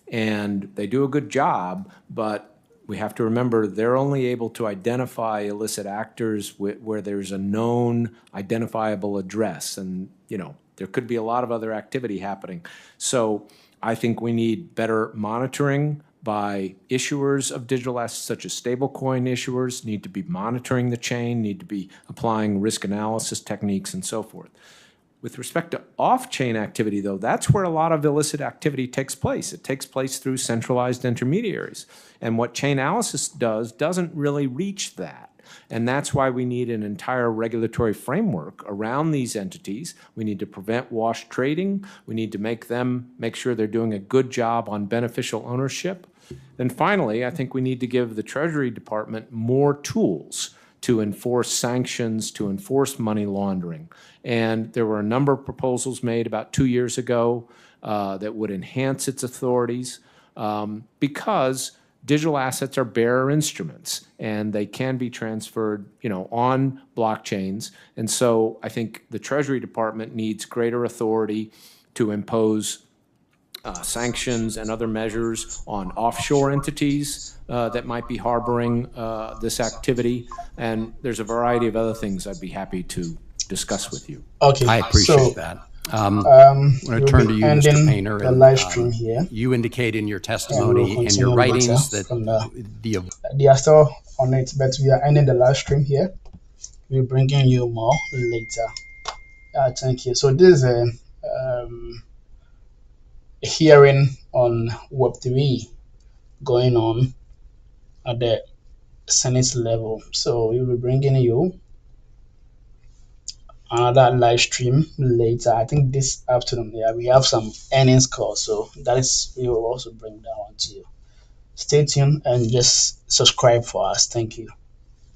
and they do a good job, but we have to remember they're only able to identify illicit actors where there's a known identifiable address, and there could be a lot of other activity happening. So I think we need better monitoring by issuers of digital assets, such as stablecoin issuers, need to be monitoring the chain, need to be applying risk analysis techniques and so forth. With respect to off-chain activity, though, that's where a lot of illicit activity takes place. It takes place through centralized intermediaries. And what Chainalysis doesn't really reach that. And that's why we need an entire regulatory framework around these entities. We need to prevent wash trading. We need to make sure they're doing a good job on beneficial ownership. And finally, I think we need to give the Treasury Department more tools to enforce sanctions, to enforce money laundering. And there were a number of proposals made about 2 years ago that would enhance its authorities because digital assets are bearer instruments and they can be transferred, on blockchains. And so I think the Treasury Department needs greater authority to impose sanctions and other measures on offshore entities that might be harboring this activity. And there's a variety of other things I'd be happy to discuss with you. Okay, I appreciate that. I'm going to turn to you, Mr. Painter. The live stream here. You indicate in your And testimony we'll and your continue writings later that from the they are still on it, but we are ending the live stream here. We're bringing you more later. Thank you. So this is a hearing on Web3 going on at the Senate level. So we'll be bringing you another live stream later. I think this afternoon. Yeah, we have some earnings call, so that is we will also bring that one to you. Stay tuned and just subscribe for us. Thank you.